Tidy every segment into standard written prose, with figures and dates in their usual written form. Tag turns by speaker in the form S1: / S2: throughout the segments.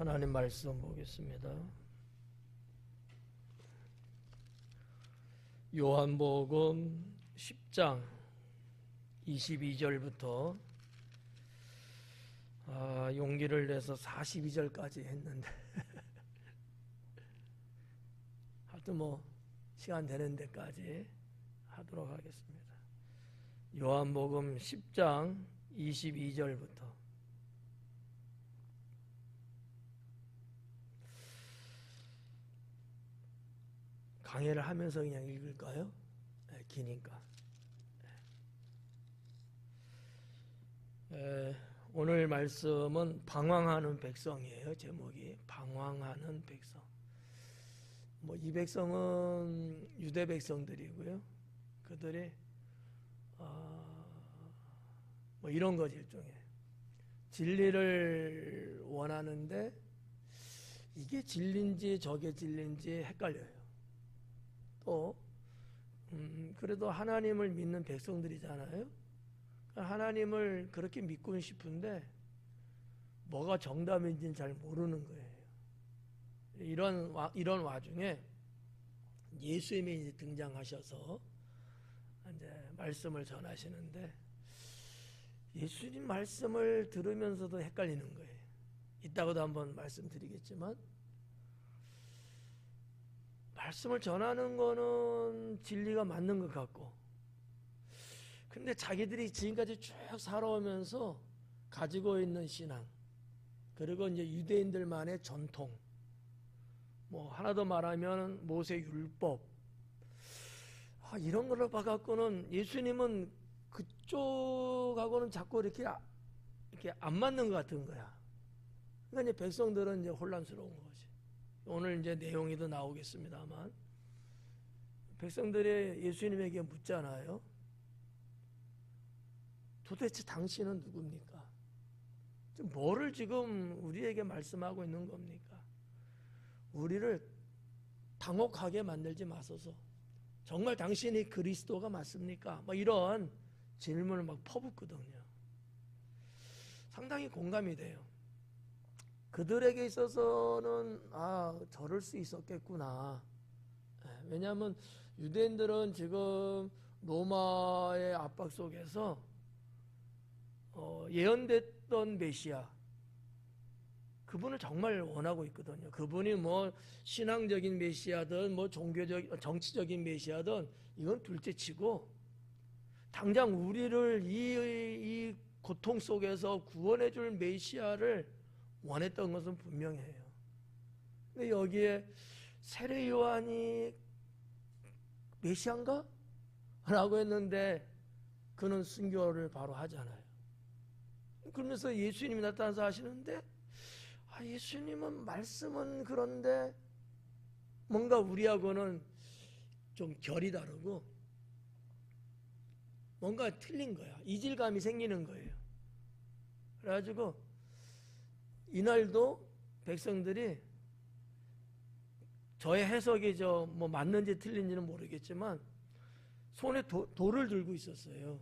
S1: 하나님 말씀 보겠습니다. 요한복음 10장 22절부터 용기를 내서 42절까지 했는데 하여튼 시간 되는 데까지 하도록 하겠습니다. 요한복음 10장 22절부터 강의를 하면서 그냥 읽을까요? 네, 기니까. 오늘 말씀은 방황하는 백성이에요. 제목이 방황하는 백성. 이 백성은 유대 백성들이고요. 그들이 이런 거지 일종의 진리를 원하는데 이게 진리인지 저게 진리인지 헷갈려요. 또 그래도 하나님을 믿는 백성들이잖아요. 하나님을 그렇게 믿고 싶은데 뭐가 정답인지는 잘 모르는 거예요. 이런 와중에 예수님이 이제 등장하셔서 이제 말씀을 전하시는데 예수님 말씀을 들으면서도 헷갈리는 거예요. 이따가도 한번 말씀드리겠지만 말씀을 전하는 거는 진리가 맞는 것 같고 근데 자기들이 지금까지 쭉 살아오면서 가지고 있는 신앙 그리고 이제 유대인들만의 전통 하나 더 말하면 모세 율법 이런 걸로 봐갖고는 예수님은 그쪽하고는 자꾸 이렇게 안 맞는 것 같은 거야. 그러니까 이제 백성들은 이제 혼란스러운 거지. 오늘 이제 내용이 더 나오겠습니다만 백성들이 예수님에게 묻잖아요. 도대체 당신은 누굽니까? 뭐를 지금 우리에게 말씀하고 있는 겁니까? 우리를 당혹하게 만들지 마소서. 정말 당신이 그리스도가 맞습니까? 이런 질문을 퍼붓거든요. 상당히 공감이 돼요. 그들에게 있어서는 저럴 수 있었겠구나. 왜냐하면 유대인들은 지금 로마의 압박 속에서 예언됐던 메시아 그분을 정말 원하고 있거든요. 그분이 신앙적인 메시아든 정치적인 메시아든 이건 둘째치고 당장 우리를 이 고통 속에서 구원해줄 메시아를 원했던 것은 분명해요. 근데 여기에 세례 요한이 메시아인가? 라고 했는데 그는 순교를 바로 하잖아요. 그러면서 예수님이 나타나서 하시는데 예수님은 말씀은 그런데 뭔가 우리하고는 좀 결이 다르고 뭔가 틀린 거야. 이질감이 생기는 거예요. 그래가지고 이날도 백성들이 저의 해석이 맞는지 틀린지는 모르겠지만 손에 돌을 들고 있었어요.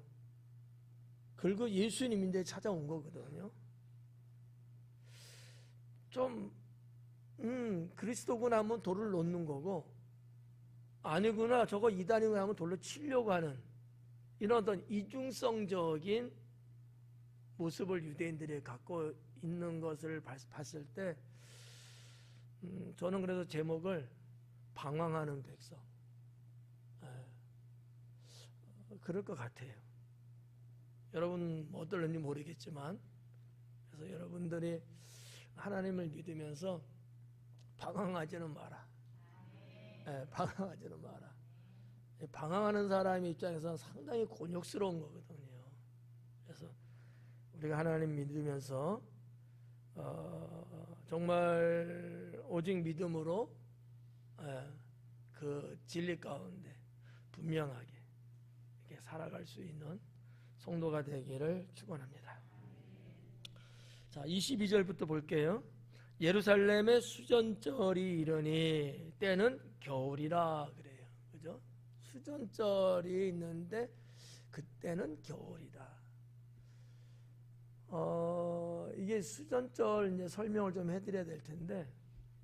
S1: 그리고 예수님인데 찾아온 거거든요. 좀 그리스도구나 하면 돌을 놓는 거고 아니구나 저거 이단이구나 하면 돌로 치려고 하는 이런 어떤 이중성적인 모습을 유대인들이 갖고 있는 것을 봤을 때 저는 그래서 제목을 방황하는 백성 그럴 것 같아요. 여러분 어떨는지 모르겠지만 그래서 여러분들이 하나님을 믿으면서 방황하지는 마라. 방황하지는 마라. 방황하는 사람의 입장에서는 상당히 곤욕스러운 거거든요. 그래서 우리가 하나님 믿으면서 정말 오직 믿음으로 그 진리 가운데 분명하게 이렇게 살아갈 수 있는 성도가 되기를 축원합니다. 자, 22절부터 볼게요. 예루살렘에 수전절이 이르니 때는 겨울이라 그래요. 그죠? 수전절이 있는데 그때는 겨울이다. 이게 수전절 이제 설명을 좀 해드려야 될 텐데,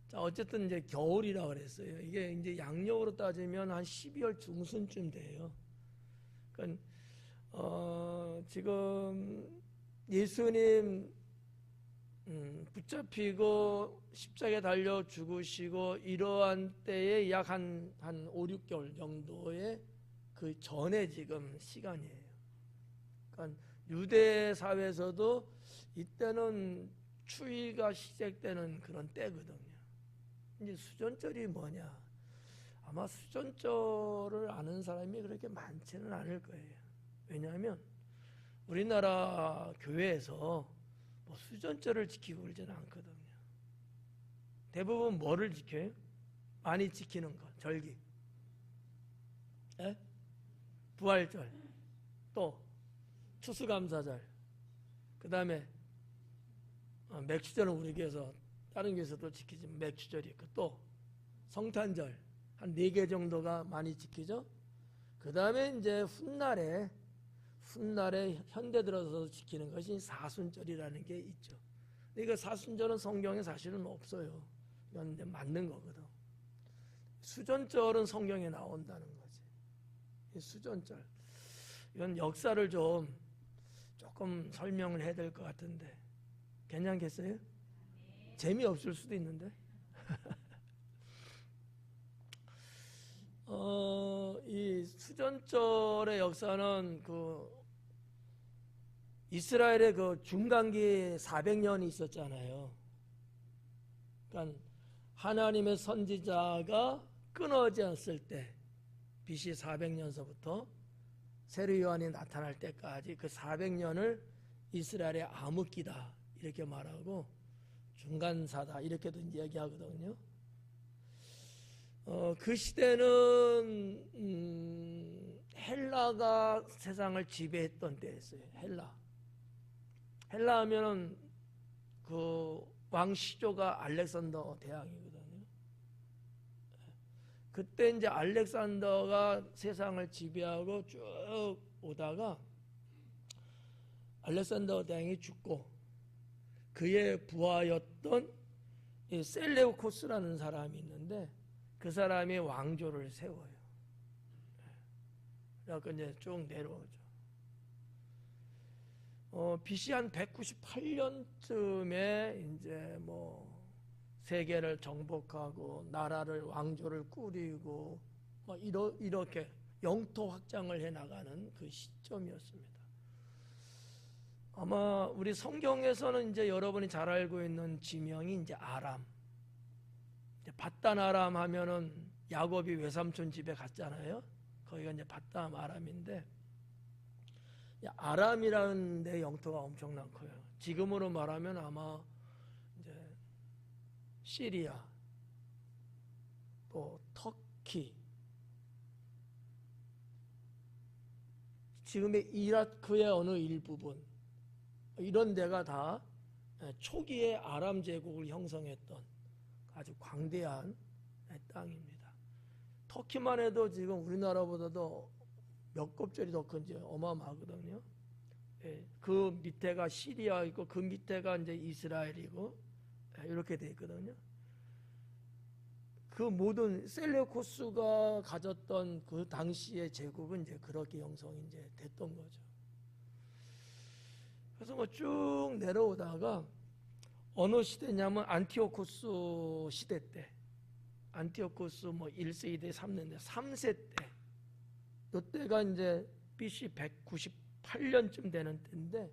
S1: 자, 어쨌든 이제 겨울이라 그랬어요. 이게 이제 양력으로 따지면 한 12월 중순쯤 돼요. 그러니까, 지금 예수님 붙잡히고 십자가에 달려 죽으시고 이러한 때에 약 한 5, 6개월 정도의 그 전에 지금 시간이에요. 그러니까 유대 사회에서도 이때는 추위가 시작되는 그런 때거든요. 이제 수전절이 뭐냐? 아마 수전절을 아는 사람이 그렇게 많지는 않을 거예요. 왜냐하면 우리나라 교회에서 뭐 수전절을 지키고 그러지는 않거든요. 대부분 뭐를 지켜요? 많이 지키는 거, 절기, 예? 부활절, 또 추수감사절, 그 다음에 맥주절은 우리 교회에서 다른 교회에서도 지키지만 맥주절이 있고, 또 성탄절 한 4개 정도가 많이 지키죠. 그 다음에 이제 훗날에 현대 들어서 지키는 것이 사순절이라는 게 있죠. 그러니까 사순절은 성경에 사실은 없어요. 이건 이제 맞는 거거든. 수전절은 성경에 나온다는 거지. 이 수전절. 이건 역사를 조금 설명을 해야 될 것 같은데 괜찮겠어요? 재미없을 수도 있는데. 이 수전절의 역사는 이스라엘의 그 중간기 400년이 있었잖아요. 그러니까 하나님의 선지자가 끊어졌을 때 BC 400년서부터 세례 요한이 나타날 때까지 그 400년을 이스라엘의 암흑기다 이렇게 말하고 중간사다 이렇게도 이야기하거든요. 그 시대는 헬라가 세상을 지배했던 때였어요. 헬라 하면은 그 왕시조가 알렉산더 대왕이거든요. 그때 이제 알렉산더가 세상을 지배하고 쭉 오다가 알렉산더 대왕이 죽고 그의 부하였던 셀레우코스라는 사람이 있는데 그 사람이 왕조를 세워요. 그래서 이제 쭉 내려오죠. BC 한 198년쯤에 이제 뭐 세계를 정복하고 나라를 왕조를 꾸리고 뭐 이렇게 영토 확장을 해 나가는 그 시점이었습니다. 아마 우리 성경에서는 이제 여러분이 잘 알고 있는 지명이 이제 아람. 밧단 아람 하면은 야곱이 외삼촌 집에 갔잖아요. 거기가 이제 밧단 아람인데 아람이라는 데 영토가 엄청난 커요. 지금으로 말하면 아마 이제 시리아, 또 터키, 지금의 이라크의 어느 일부분 이런 데가 다 초기에 아람 제국을 형성했던 아주 광대한 땅입니다. 터키만 해도 지금 우리나라보다도 몇 곱절이 더 큰지 어마어마하거든요. 그 밑에가 시리아 있고 그 밑에가 이제 이스라엘이고 이렇게 돼 있거든요. 그 모든 셀레우코스가 가졌던 그 당시의 제국은 이제 그렇게 형성이 이제 됐던 거죠. 그래서 뭐 쭉 내려오다가 어느 시대냐면 안티오코스 시대 때, 안티오코스 뭐 1세기, 3년대, 3세 때, 이때가 이제 BC 198년쯤 되는 때인데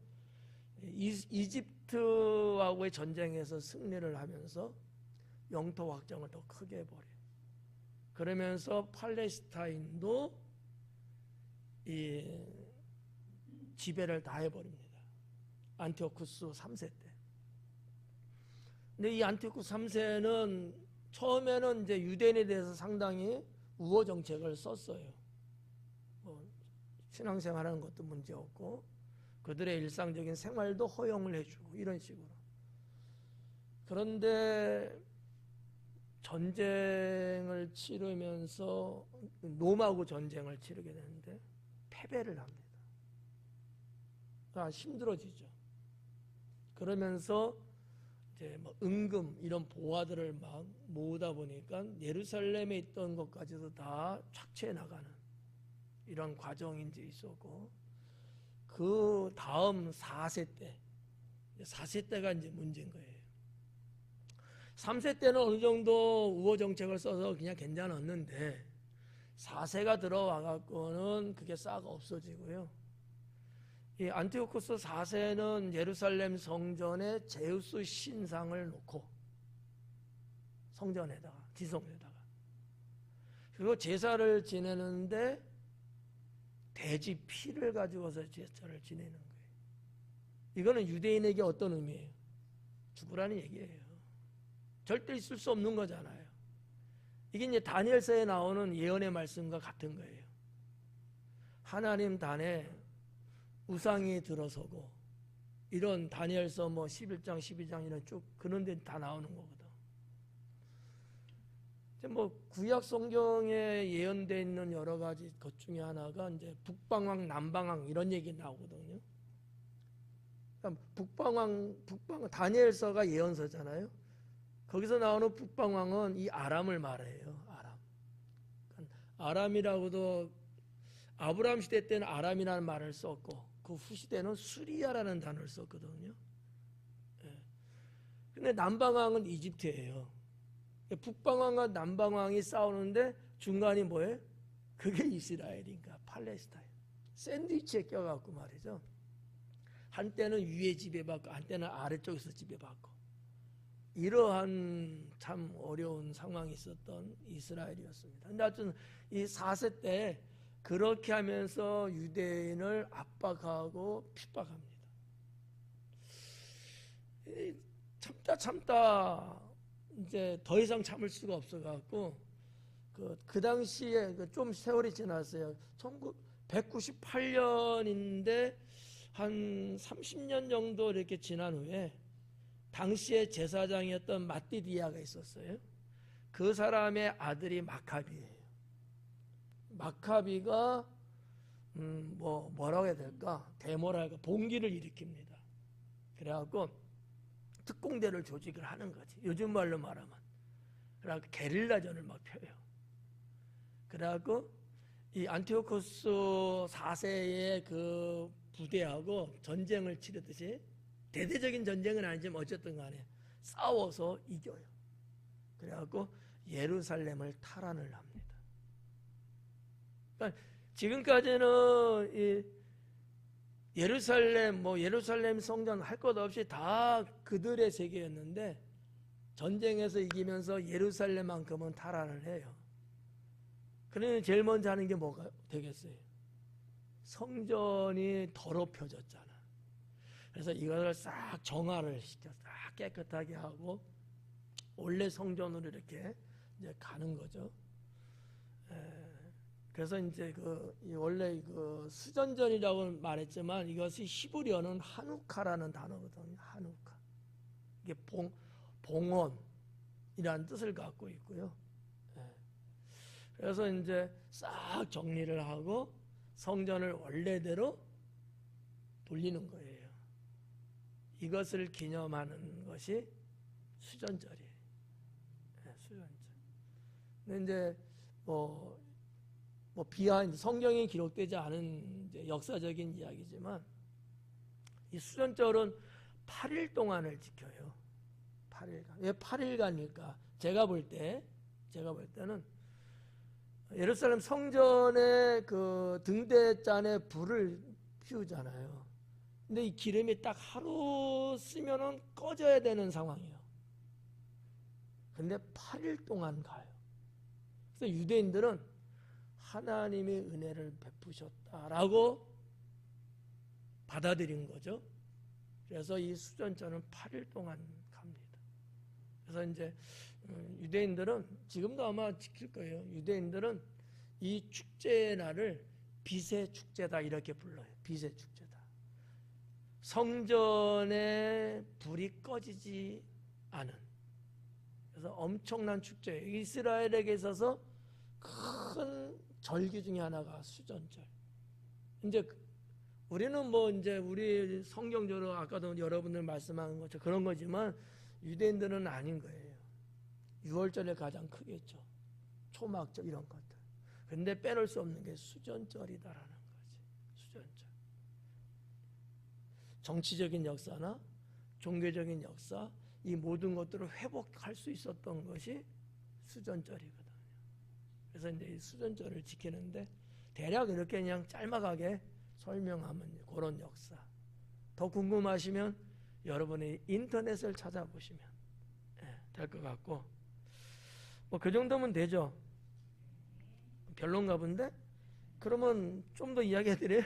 S1: 이집트하고의 전쟁에서 승리를 하면서 영토 확장을 더 크게 해버려요. 그러면서 팔레스타인도 이 지배를 다 해버립니다. 안티오쿠스 3세 때. 근데 이 안티오쿠스 3세는 처음에는 이제 유대인에 대해서 상당히 우호 정책을 썼어요. 뭐 신앙생활하는 것도 문제 없고 그들의 일상적인 생활도 허용을 해주고 이런 식으로. 그런데 전쟁을 치르면서 롬하고 전쟁을 치르게 되는데 패배를 합니다. 힘들어지죠. 그러면서 이제 뭐 은금 이런 보화들을 막 모으다 보니까 예루살렘에 있던 것까지도 다 착취해 나가는 이런 과정이 이제 있었고, 그 다음 4세 때, 4세 때가 이제 문제인 거예요. 3세 때는 어느 정도 우호 정책을 써서 그냥 괜찮았는데 4세가 들어와 갖고는 그게 싹 없어지고요. 이 안티오코스 4세는 예루살렘 성전에 제우스 신상을 놓고, 성전에다가 지성에다가, 그리고 제사를 지내는데 돼지 피를 가지고서 제사를 지내는 거예요. 이거는 유대인에게 어떤 의미예요? 죽으라는 얘기예요. 절대 있을 수 없는 거잖아요. 이게 이제 다니엘서에 나오는 예언의 말씀과 같은 거예요. 하나님 단에 우상이 들어서고, 이런 다니엘서 뭐 11장 12장 이런 쭉 그런 데 다 나오는 거거든. 뭐 구약 성경에 예언되어 있는 여러 가지 것 중에 하나가 이제 북방왕 남방왕 이런 얘기 나오거든요. 그러니까 북방왕 다니엘서가 예언서잖아요. 거기서 나오는 북방왕은 이 아람을 말해요. 아람. 그러니까 아람이라고도 아브라함 시대 때는 아람이라는 말을 썼고, 그 후 시대는 수리아라는 단어를 썼거든요. 근데 남방왕은 이집트예요. 북방왕과 남방왕이 싸우는데 중간이 뭐예요? 그게 이스라엘인가 팔레스타인. 샌드위치에 껴갖고 말이죠. 한때는 위에 지배받고 한때는 아래쪽에서 지배받고, 이러한 참 어려운 상황이 있었던 이스라엘이었습니다. 근데 하여튼 이 4세 때 그렇게 하면서 유대인을 압박하고 핍박합니다. 참다 이제 더 이상 참을 수가 없어갖고 그 당시에 좀 세월이 지났어요. 1998년인데 한 30년 정도 이렇게 지난 후에 당시에 제사장이었던 마띠디아가 있었어요. 그 사람의 아들이 마카비예요. 마카비가 뭐라고 해야 될까? 데모랄까? 봉기를 일으킵니다. 그래갖고 특공대를 조직을 하는 거지. 요즘 말로 말하면. 그래갖고 게릴라전을 막 펴요. 그래갖고 이 안티오코스 4세의 그 부대하고 전쟁을 치르듯이, 대대적인 전쟁은 아니지만 어쨌든 간에 싸워서 이겨요. 그래갖고 예루살렘을 탈환을 합니다. 그러니까 지금까지는 이 예루살렘 성전 할 것 없이 다 그들의 세계였는데, 전쟁에서 이기면서 예루살렘만큼은 탈환을 해요. 그러면 제일 먼저 하는 게 뭐가 되겠어요? 성전이 더럽혀졌잖아. 그래서 이것을 싹 정화를 시켜 싹 깨끗하게 하고 원래 성전으로 이렇게 이제 가는 거죠. 그래서 이제 원래 수전전이라고 말했지만 이것이 히브리어는 하누카라는 단어거든요. 하누카. 이게 봉헌이라는 뜻을 갖고 있고요. 그래서 이제 싹 정리를 하고 성전을 원래대로 돌리는 거예요. 이것을 기념하는 것이 수전절이에요. 수전절. 근데 이제 비하인드, 성경에 기록되지 않은 이제 역사적인 이야기지만, 이 수전절은 8일 동안을 지켜요. 8일간. 왜 8일간일까? 제가 볼 때는 예루살렘 성전의 그 등대잔에 불을 피우잖아요. 근데 이 기름이 딱 하루 쓰면은 꺼져야 되는 상황이에요. 근데 8일 동안 가요. 그래서 유대인들은 하나님의 은혜를 베푸셨다라고 받아들인 거죠. 그래서 이 수전절은 8일 동안 갑니다. 그래서 이제 유대인들은 지금도 아마 지킬 거예요. 유대인들은 이 축제의 날을 빛의 축제다 이렇게 불러요. 빛의 축제다. 성전에 불이 꺼지지 않은, 그래서 엄청난 축제예요. 이스라엘에게 있어서 큰 절기 중에 하나가 수전절. 이제 우리는 뭐 이제 우리 성경적으로 아까도 여러분들 말씀한 것처럼 그런 거지만 유대인들은 아닌 거예요. 6월절에 가장 크겠죠. 초막절 이런 것들. 근데 빼놓을 수 없는 게 수전절이다라는 거지. 수전절. 정치적인 역사나 종교적인 역사, 이 모든 것들을 회복할 수 있었던 것이 수전절이거든요. 그래서 이제 이 수전절을 지키는데 대략 이렇게 그냥 짤막하게 설명하면 그런 역사. 더 궁금하시면 여러분이 인터넷을 찾아보시면 될 것 같고, 뭐 그 정도면 되죠. 별론가 본데? 그러면 좀 더 이야기해드려요.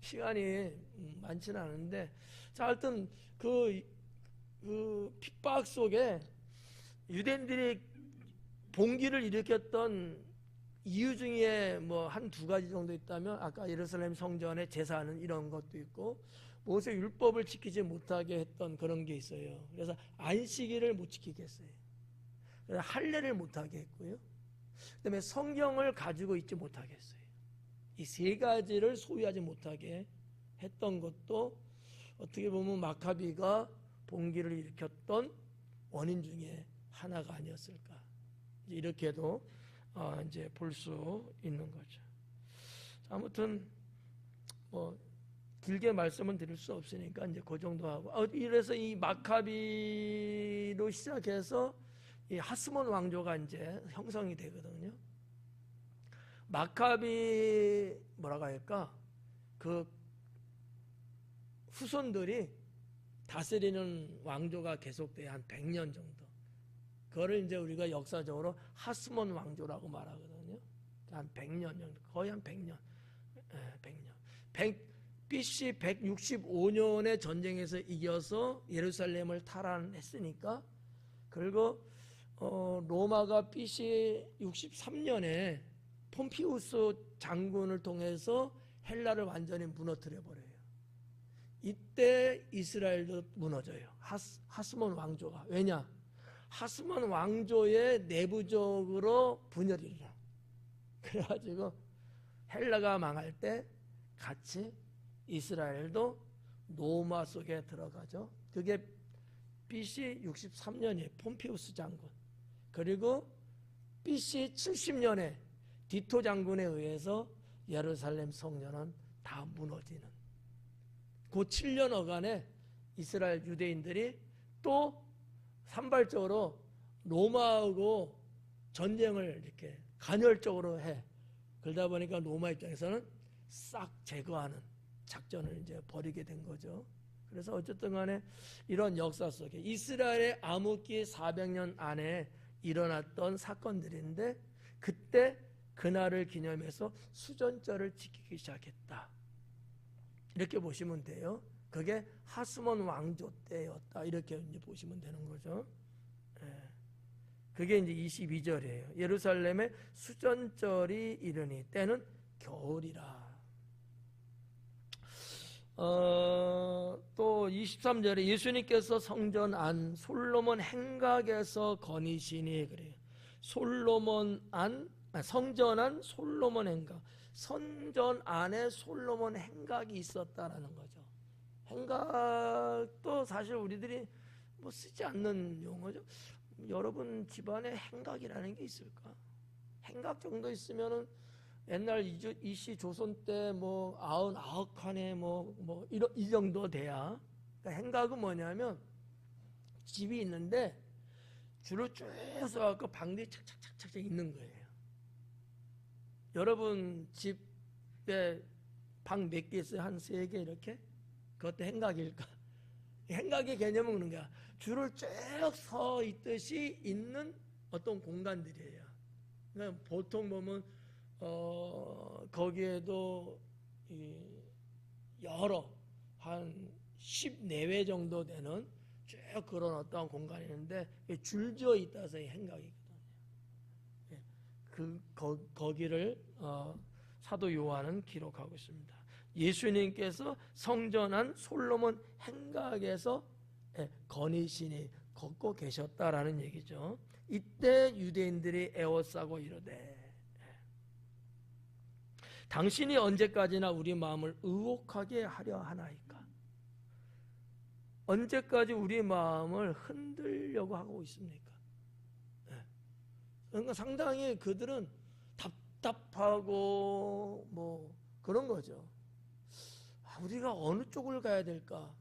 S1: 시간이 많지는 않은데, 자, 하여튼 그 핍박 속에 유대인들이 봉기를 일으켰던 이유 중에 뭐 한 두 가지 정도 있다면, 아까 예루살렘 성전에 제사하는 이런 것도 있고, 모세 율법을 지키지 못하게 했던 그런 게 있어요. 그래서 안식일을 못 지키게 했어요. 그래서 할례를 못하게 했고요. 그다음에 성경을 가지고 있지 못하게 했어요. 이 세 가지를 소유하지 못하게 했던 것도 어떻게 보면 마카비가 봉기를 일으켰던 원인 중에 하나가 아니었을까, 이렇게도 이제 볼 수 있는 거죠. 아무튼 뭐 길게 말씀은 드릴 수 없으니까 이제 그 정도 하고, 이래서 이 마카비로 시작해서 이 하스몬 왕조가 이제 형성이 되거든요. 마카비 뭐라고 할까? 그 후손들이 다스리는 왕조가 계속돼야 한 100년 정도. 그거를 이제 우리가 역사적으로 하스몬 왕조라고 말하거든요. 한 100년 정도, 거의 한 100년. 100년. BC 165년에 전쟁에서 이겨서 예루살렘을 탈환했으니까, 그리고 로마가 BC 63년에 폼피우스 장군을 통해서 헬라를 완전히 무너뜨려 버려요. 이때 이스라엘도 무너져요. 하스몬 왕조가. 왜냐? 하스몬 왕조의 내부적으로 분열이 일어나. 그래가지고 헬라가 망할 때 같이 이스라엘도 노마 속에 들어가죠. 그게 BC 63년이에요. 폼피우스 장군. 그리고 BC 70년에 디토 장군에 의해서 예루살렘 성전은 다 무너지는, 그 7년 어간에 이스라엘 유대인들이 또 산발적으로 로마하고 전쟁을 이렇게 간헐적으로 해. 그러다 보니까 로마 입장에서는 싹 제거하는 작전을 이제 벌이게 된 거죠. 그래서 어쨌든 간에 이런 역사 속에 이스라엘의 암흑기 400년 안에 일어났던 사건들인데, 그때 그날을 기념해서 수전절을 지키기 시작했다, 이렇게 보시면 돼요. 그게 하스몬 왕조 때였다, 이렇게 이제 보시면 되는 거죠. 그게 이제 22절이에요. 예루살렘의 수전절이 이르니 때는 겨울이라. 또 23절에 예수님께서 성전 안 솔로몬 행각에서 거니시니, 그래요. 솔로몬 안, 성전 안 솔로몬 행각. 성전 안에 솔로몬 행각이 있었다라는 거죠. 행각도 사실 우리들이 뭐 쓰지 않는 용어죠. 여러분 집안에 행각이라는 게 있을까? 행각 정도 있으면은 옛날 이시 조선 때 뭐 99칸에 뭐 이 정도 돼야. 그러니까 행각은 뭐냐면 집이 있는데 줄을 쭉 서갖고 방들이 착착착착 있는 거예요. 여러분 집에 방 몇 개 있어요? 한 3개 이렇게? 그것도 행각일까? 행각의 개념은 그런 거야. 줄을 쭉 서 있듯이 있는 어떤 공간들이에요. 그러니까 보통 보면 거기에도 여러 한 10 내외 정도 되는 쭉 그런 어떤 공간이 있는데 줄지어 있다서 행각이거든요. 거기를 사도 요한은 기록하고 있습니다. 예수님께서 성전한 솔로몬 행각에서 거니시니 걷고 계셨다라는 얘기죠. 이때 유대인들이 애워싸고 이르되, 당신이 언제까지나 우리 마음을 의혹하게 하려 하나이까? 언제까지 우리 마음을 흔들려고 하고 있습니까? 그러니까 상당히 그들은 답답하고 뭐 그런 거죠. 우리가 어느 쪽을 가야 될까?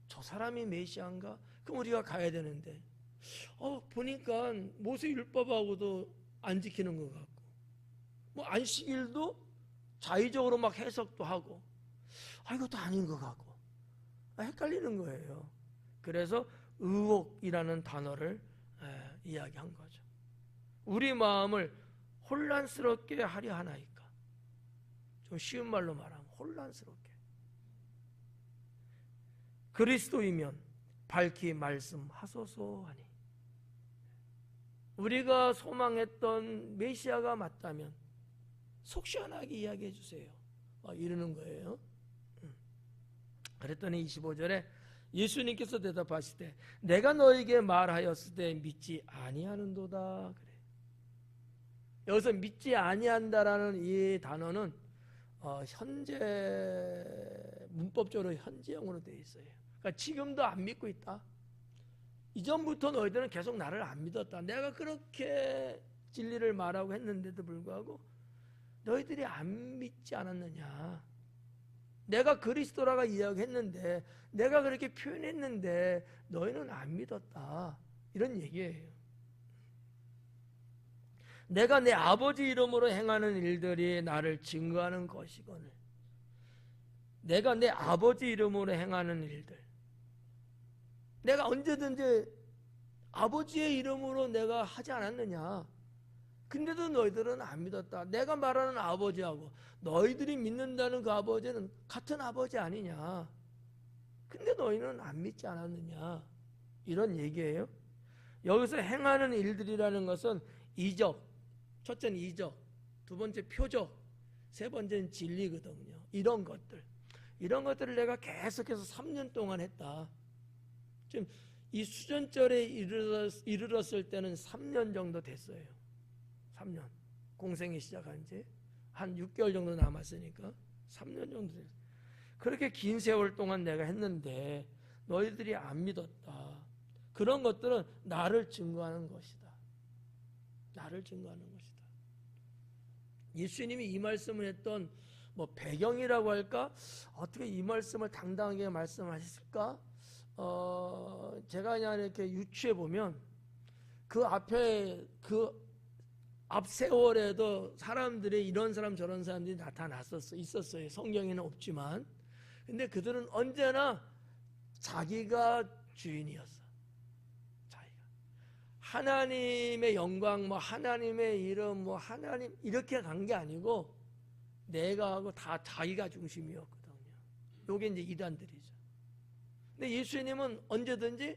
S1: 저 사람이 메시아인가? 그럼 우리가 가야 되는데 보니까 모세 율법하고도 안 지키는 것 같고 뭐 안식일도 자의적으로 막 해석도 하고 이것도 아닌 것 같고 헷갈리는 거예요. 그래서 의혹이라는 단어를 이야기한 거죠. 우리 마음을 혼란스럽게 하려 하나이까? 좀 쉬운 말로 말하면 혼란스럽게. 그리스도이면 밝히 말씀하소서 하니. 우리가 소망했던 메시아가 맞다면 속 시원하게 이야기해 주세요. 이러는 거예요. 그랬더니 25절에 예수님께서 대답하시되 내가 너에게 말하였을 때 믿지 아니하는도다. 그래. 여기서 믿지 아니한다라는 이 단어는 현재 문법적으로 현재형으로 되어 있어요. 그러니까 지금도 안 믿고 있다. 이전부터 너희들은 계속 나를 안 믿었다. 내가 그렇게 진리를 말하고 했는데도 불구하고 너희들이 안 믿지 않았느냐. 내가 그리스도라고 이야기했는데 내가 그렇게 표현했는데 너희는 안 믿었다. 이런 얘기예요. 내가 내 아버지 이름으로 행하는 일들이 나를 증거하는 것이거늘. 내가 내 아버지 이름으로 행하는 일들. 내가 언제든지 아버지의 이름으로 내가 하지 않았느냐. 근데도 너희들은 안 믿었다. 내가 말하는 아버지하고 너희들이 믿는다는 그 아버지는 같은 아버지 아니냐. 근데 너희는 안 믿지 않았느냐. 이런 얘기예요. 여기서 행하는 일들이라는 것은 이적. 첫째는 이적, 두 번째 표적, 세 번째는 진리거든요. 이런 것들을 내가 계속해서 3년 동안 했다. 지금 이 수전절에 이르렀을 때는 3년 정도 됐어요. 3년. 공생이 시작한 지 한 6개월 정도 남았으니까 3년 정도 됐어요. 그렇게 긴 세월 동안 내가 했는데 너희들이 안 믿었다. 그런 것들은 나를 증거하는 것이다. 나를 증거하는 것이다. 예수님이 이 말씀을 했던 뭐 배경이라고 할까? 어떻게 이 말씀을 당당하게 말씀하셨을까? 제가 그냥 이렇게 유추해 보면 그 앞에 그 앞 세월에도 사람들이 이런 사람 저런 사람들이 있었어요. 성경에는 없지만. 근데 그들은 언제나 자기가 주인이었어. 자기가. 하나님의 영광, 뭐 하나님의 이름, 뭐 하나님 이렇게 간 게 아니고 내가 하고 다 자기가 중심이었거든요. 요게 이제 이단들이죠. 근데 예수님은 언제든지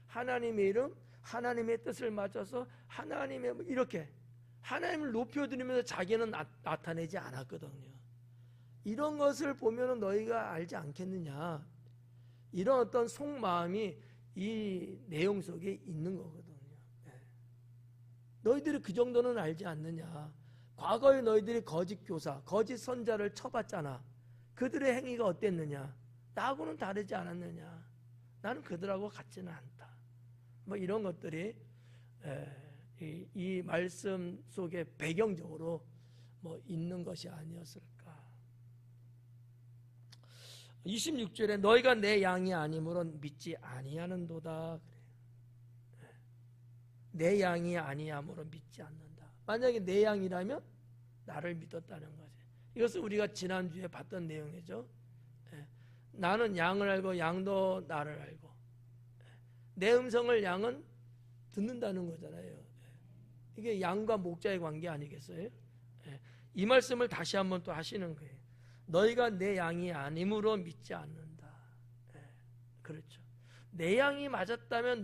S1: 하나님의 이름, 하나님의 뜻을 맞춰서 하나님의 뭐 이렇게 하나님을 높여드리면서 자기는 나타내지 않았거든요. 이런 것을 보면 너희가 알지 않겠느냐. 이런 어떤 속마음이 이 내용 속에 있는 거거든요. 너희들이 그 정도는 알지 않느냐. 과거에 너희들이 거짓 교사, 거짓 선자를 쳐봤잖아. 그들의 행위가 어땠느냐. 나하고는 다르지 않았느냐. 나는 그들하고 같지는 않다. 뭐 이런 것들이 이 말씀 속에 배경적으로 뭐 있는 것이 아니었을까. 26절에 너희가 내 양이 아니므론 믿지 아니하는도다. 그래요. 내 양이 아니하므로 믿지 않는다. 만약에 내 양이라면 나를 믿었다는 거지. 이것은 우리가 지난주에 봤던 내용이죠. 나는 양을 알고 양도 나를 알고 내 음성을 양은 듣는다는 거잖아요. 이게 양과 목자의 관계 아니겠어요? 이 말씀을 다시 한번 또 하시는 거예요. 너희가 내 양이 아님으로 믿지 않는다. 그렇죠. 내 양이 맞았다면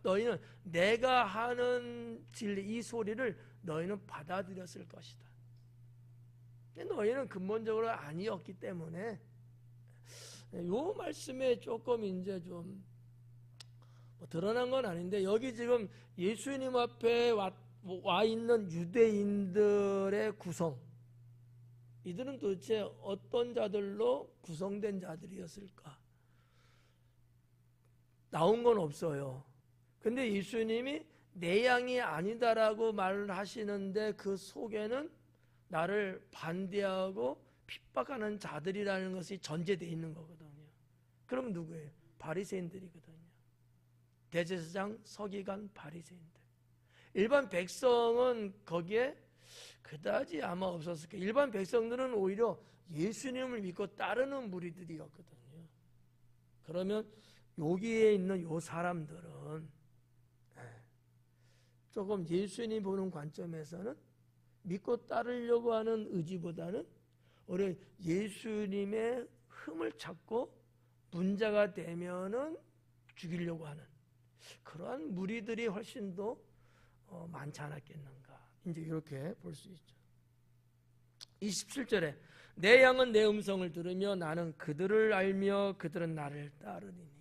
S1: 너희는 내가 하는 진리 이 소리를 너희는 받아들였을 것이다. 근데 너희는 근본적으로 아니었기 때문에 이 말씀에 조금 이제 좀 드러난 건 아닌데 여기 지금 예수님 앞에 와 있는 유대인들의 구성 이들은 도대체 어떤 자들로 구성된 자들이었을까? 나온 건 없어요. 근데 예수님이 내 양이 아니다라고 말을 하시는데 그 속에는 나를 반대하고 핍박하는 자들이라는 것이 전제되어 있는 거거든요. 그럼 누구예요? 바리새인들이거든요. 대제사장, 서기관, 바리새인들. 일반 백성은 거기에 그다지 아마 없었을 거예요. 일반 백성들은 오히려 예수님을 믿고 따르는 무리들이었거든요. 그러면 여기에 있는 요 사람들은 조금 예수님 보는 관점에서는 믿고 따르려고 하는 의지보다는 오히려 예수님의 흠을 찾고 문제가 되면은 죽이려고 하는 그러한 무리들이 훨씬 더 많지 않았겠는가. 이제 이렇게 볼 수 있죠. 27절에 내 양은 내 음성을 들으며 나는 그들을 알며 그들은 나를 따르리니.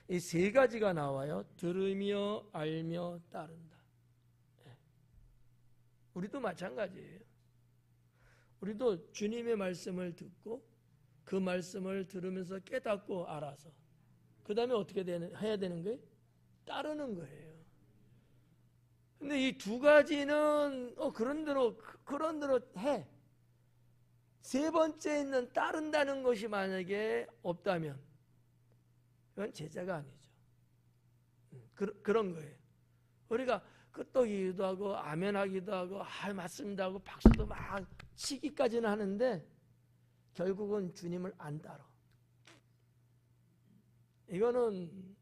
S1: 이 세 가지가 나와요. 들으며 알며 따른다. 우리도 마찬가지예요. 우리도 주님의 말씀을 듣고 그 말씀을 들으면서 깨닫고 알아서 그 다음에 어떻게 해야 되는 거예요? 따르는 거예요. 근데 이 두 가지는 그런 대로 해. 세 번째 있는 따른다는 것이 만약에 없다면 그건 제자가 아니죠. 그런 거예요. 우리가 끄떡이기도 하고 아멘하기도 하고 맞습니다 하고 박수도 막 치기까지는 하는데 결국은 주님을 안 따라. 이거는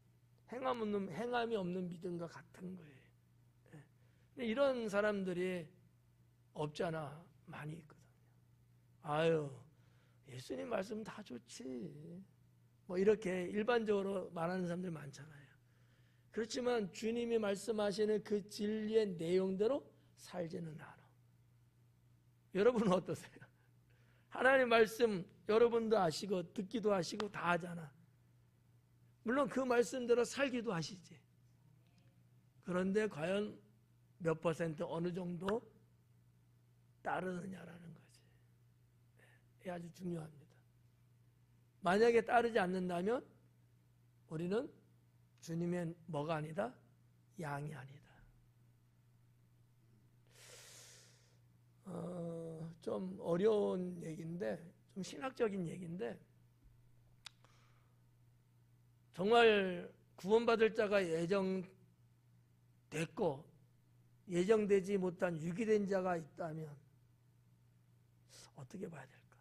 S1: 행함이 없는 믿음과 같은 거예요. 근데 이런 사람들이 없잖아. 많이 있거든요. 아유, 예수님 말씀 다 좋지. 뭐 이렇게 일반적으로 말하는 사람들 많잖아요. 그렇지만 주님이 말씀하시는 그 진리의 내용대로 살지는 않아. 여러분은 어떠세요? 하나님 말씀 여러분도 아시고 듣기도 하시고 다 하잖아. 물론 그 말씀대로 살기도 하시지. 그런데 과연 몇 퍼센트 어느 정도 따르느냐라는 거지. 이게 아주 중요합니다. 만약에 따르지 않는다면 우리는 주님의 뭐가 아니다? 양이 아니다. 좀 어려운 얘기인데, 좀 신학적인 얘기인데, 정말 구원받을 자가 예정됐고 예정되지 못한 유기된 자가 있다면 어떻게 봐야 될까?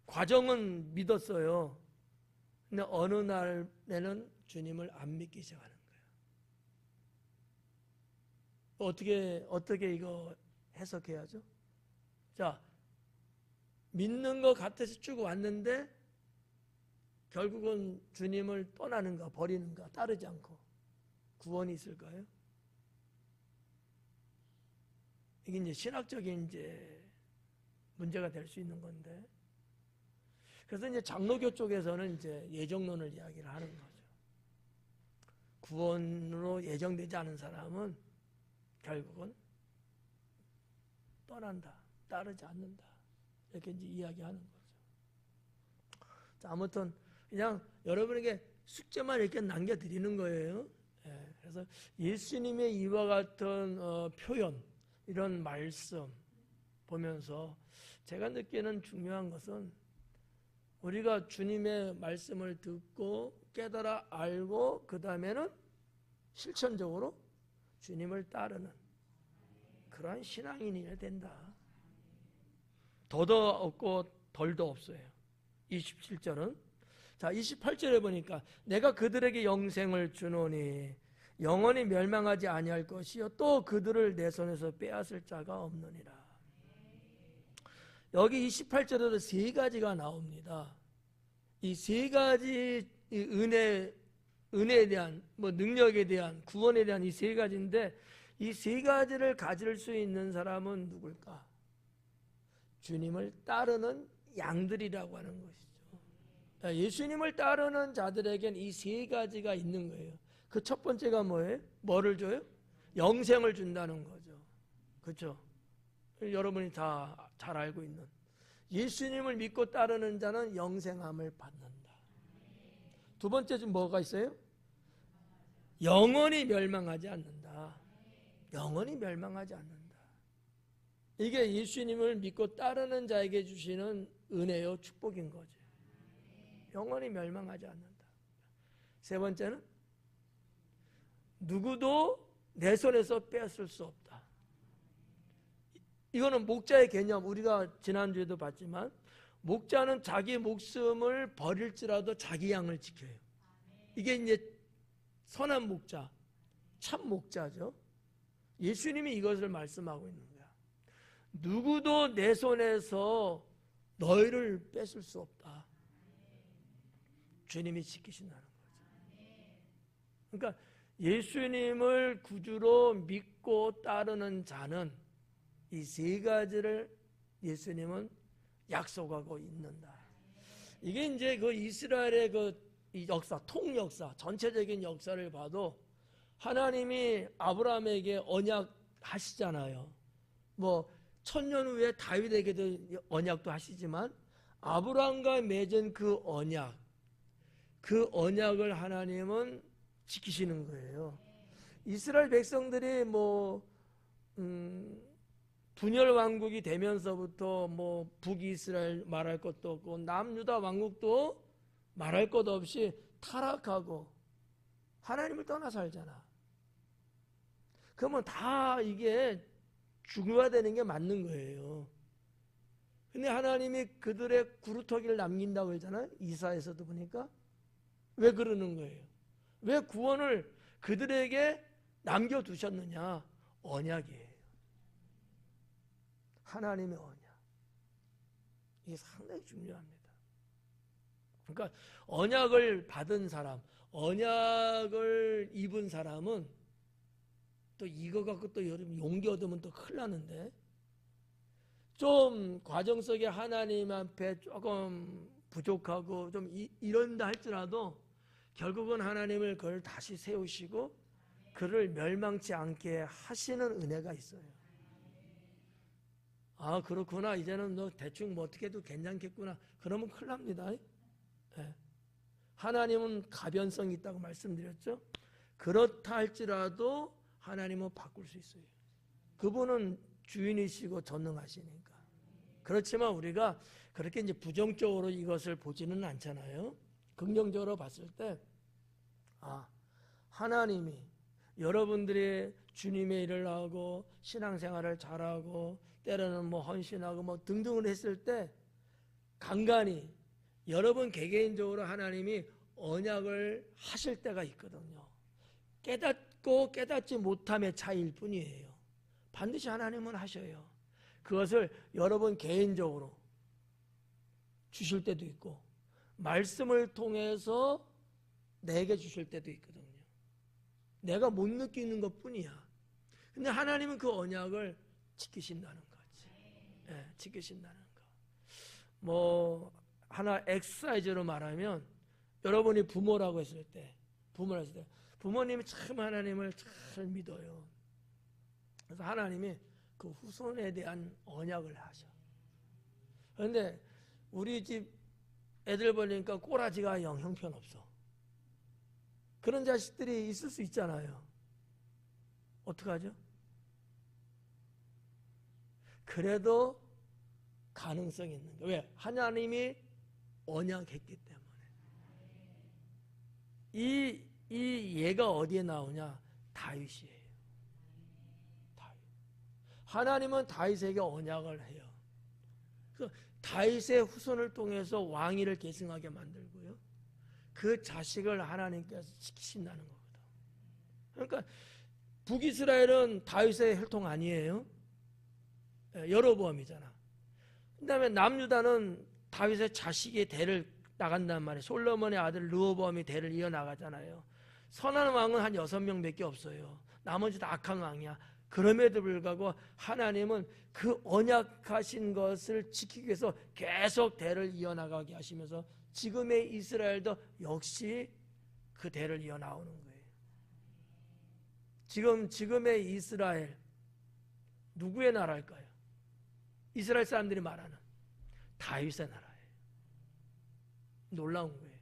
S1: 과정은 믿었어요. 근데 어느 날에는 주님을 안 믿기 시작하는 거예요. 어떻게 이거 해석해야죠? 자, 믿는 것 같아서 쭉 왔는데 결국은 주님을 떠나는가 버리는가 따르지 않고 구원이 있을까요? 이게 이제 신학적인 이제 문제가 될 수 있는 건데, 그래서 이제 장로교 쪽에서는 이제 예정론을 이야기를 하는 거죠. 구원으로 예정되지 않은 사람은 결국은 떠난다, 따르지 않는다, 이렇게 이제 이야기하는 거죠. 자, 아무튼 그냥 여러분에게 숙제만 이렇게 남겨드리는 거예요. 그래서 예수님의 이와 같은 표현, 이런 말씀 보면서 제가 느끼는 중요한 것은 우리가 주님의 말씀을 듣고 깨달아 알고 그 다음에는 실천적으로 주님을 따르는 그러한 신앙인이어야 된다. 더도 없고 덜도 없어요. 27절은 자 28절에 보니까 내가 그들에게 영생을 주노니 영원히 멸망하지 아니할 것이요 또 그들을 내 손에서 빼앗을 자가 없느니라. 여기 28절에도 세 가지가 나옵니다. 이 세 가지 은혜에 대한 능력에 대한 구원에 대한 이 세 가지인데 이 세 가지를 가질 수 있는 사람은 누굴까? 주님을 따르는 양들이라고 하는 것이죠. 예수님을 따르는 자들에겐 이 세 가지가 있는 거예요. 그 첫 번째가 뭐예요? 뭐를 줘요? 영생을 준다는 거죠. 그렇죠? 여러분이 다 잘 알고 있는 예수님을 믿고 따르는 자는 영생함을 받는다. 두 번째 좀 뭐가 있어요? 영원히 멸망하지 않는다. 영원히 멸망하지 않는다. 이게 예수님을 믿고 따르는 자에게 주시는 은혜요 축복인 거죠. 영원히 멸망하지 않는다. 세 번째는 누구도 내 손에서 빼앗을 수 없다. 이거는 목자의 개념, 우리가 지난주에도 봤지만 목자는 자기 목숨을 버릴지라도 자기 양을 지켜요. 이게 이제 선한 목자, 참 목자죠. 예수님이 이것을 말씀하고 있는 거야. 누구도 내 손에서 너희를 뺏을 수 없다. 주님이 지키신다는 거죠. 그러니까 예수님을 구주로 믿고 따르는 자는 이 세 가지를 예수님은 약속하고 있는다. 이게 이제 그 이스라엘의 이 역사, 통역사, 전체적인 역사를 봐도 하나님이 아브라함에게 언약하시잖아요. 뭐 천년 후에 다윗에게도 언약도 하시지만 아브라함과 맺은 그 언약을 하나님은 지키시는 거예요. 이스라엘 백성들이 분열 왕국이 되면서부터 북이스라엘 말할 것도 없고 남유다 왕국도 말할 것 없이 타락하고 하나님을 떠나 살잖아. 그러면 다 이게 중요하다는 게 맞는 거예요. 근데 하나님이 그들의 구루터기를 남긴다고 했잖아요. 이사에서도 보니까. 왜 그러는 거예요? 왜 구원을 그들에게 남겨두셨느냐? 언약이에요. 하나님의 언약. 이게 상당히 중요합니다. 그러니까 언약을 받은 사람, 언약을 입은 사람은 또 이거 갖고 또 여러분 용기 얻으면 또 큰일 나는데, 좀 과정 속에 하나님 앞에 조금 부족하고 좀 이런다 할지라도 결국은 하나님을 그걸 다시 세우시고 그를 멸망치 않게 하시는 은혜가 있어요. 아, 그렇구나. 이제는 너 대충 어떻게 해도 괜찮겠구나. 그러면 큰일 납니다. 네. 하나님은 가변성이 있다고 말씀드렸죠. 그렇다 할지라도 하나님은 바꿀 수 있어요. 그분은 주인이시고 전능하시니까. 그렇지만 우리가 그렇게 이제 부정적으로 이것을 보지는 않잖아요. 긍정적으로 봤을 때, 하나님이 여러분들이 주님의 일을 하고 신앙생활을 잘하고 때로는 헌신하고 등등을 했을 때 간간히 여러분 개개인적으로 하나님이 언약을 하실 때가 있거든요. 깨닫고 깨닫지 못함의 차이일 뿐이에요. 반드시 하나님은 하셔요. 그것을 여러분 개인적으로 주실 때도 있고 말씀을 통해서 내게 주실 때도 있거든요. 내가 못 느끼는 것뿐이야. 근데 하나님은 그 언약을 지키신다는 거지. 네, 지키신다는 거. 하나 엑사이즈로 말하면 여러분이 부모라고 했을 때 부모님이 참 하나님을 잘 믿어요. 그래서 하나님이 그 후손에 대한 언약을 하셔. 그런데 우리 집 애들 보니까 꼬라지가 영 형편없어. 그런 자식들이 있을 수 있잖아요. 어떡하죠? 그래도 가능성이 있는 거예요. 왜? 하나님이 언약했기 때문에. 이 얘가 어디에 나오냐? 다윗이에요. 하나님은 다윗에게 언약을 해요. 그래서 다윗의 후손을 통해서 왕위를 계승하게 만들고요. 그 자식을 하나님께서 지키신다는 거거든. 그러니까 북이스라엘은 다윗의 혈통 아니에요. 여로보암이잖아. 그 다음에 남유다는 다윗의 자식이 대를 나간단 말이에요. 솔로몬의 아들 르호보암이 대를 이어나가잖아요. 선한 왕은 한 6명 밖에 없어요. 나머지 다 악한 왕이야. 그럼에도 불구하고 하나님은 그 언약하신 것을 지키기 위해서 계속 대를 이어나가게 하시면서 지금의 이스라엘도 역시 그 대를 이어나오는 거예요. 지금의 이스라엘 누구의 나라일까요? 이스라엘 사람들이 말하는 다윗의 나라예요. 놀라운 거예요.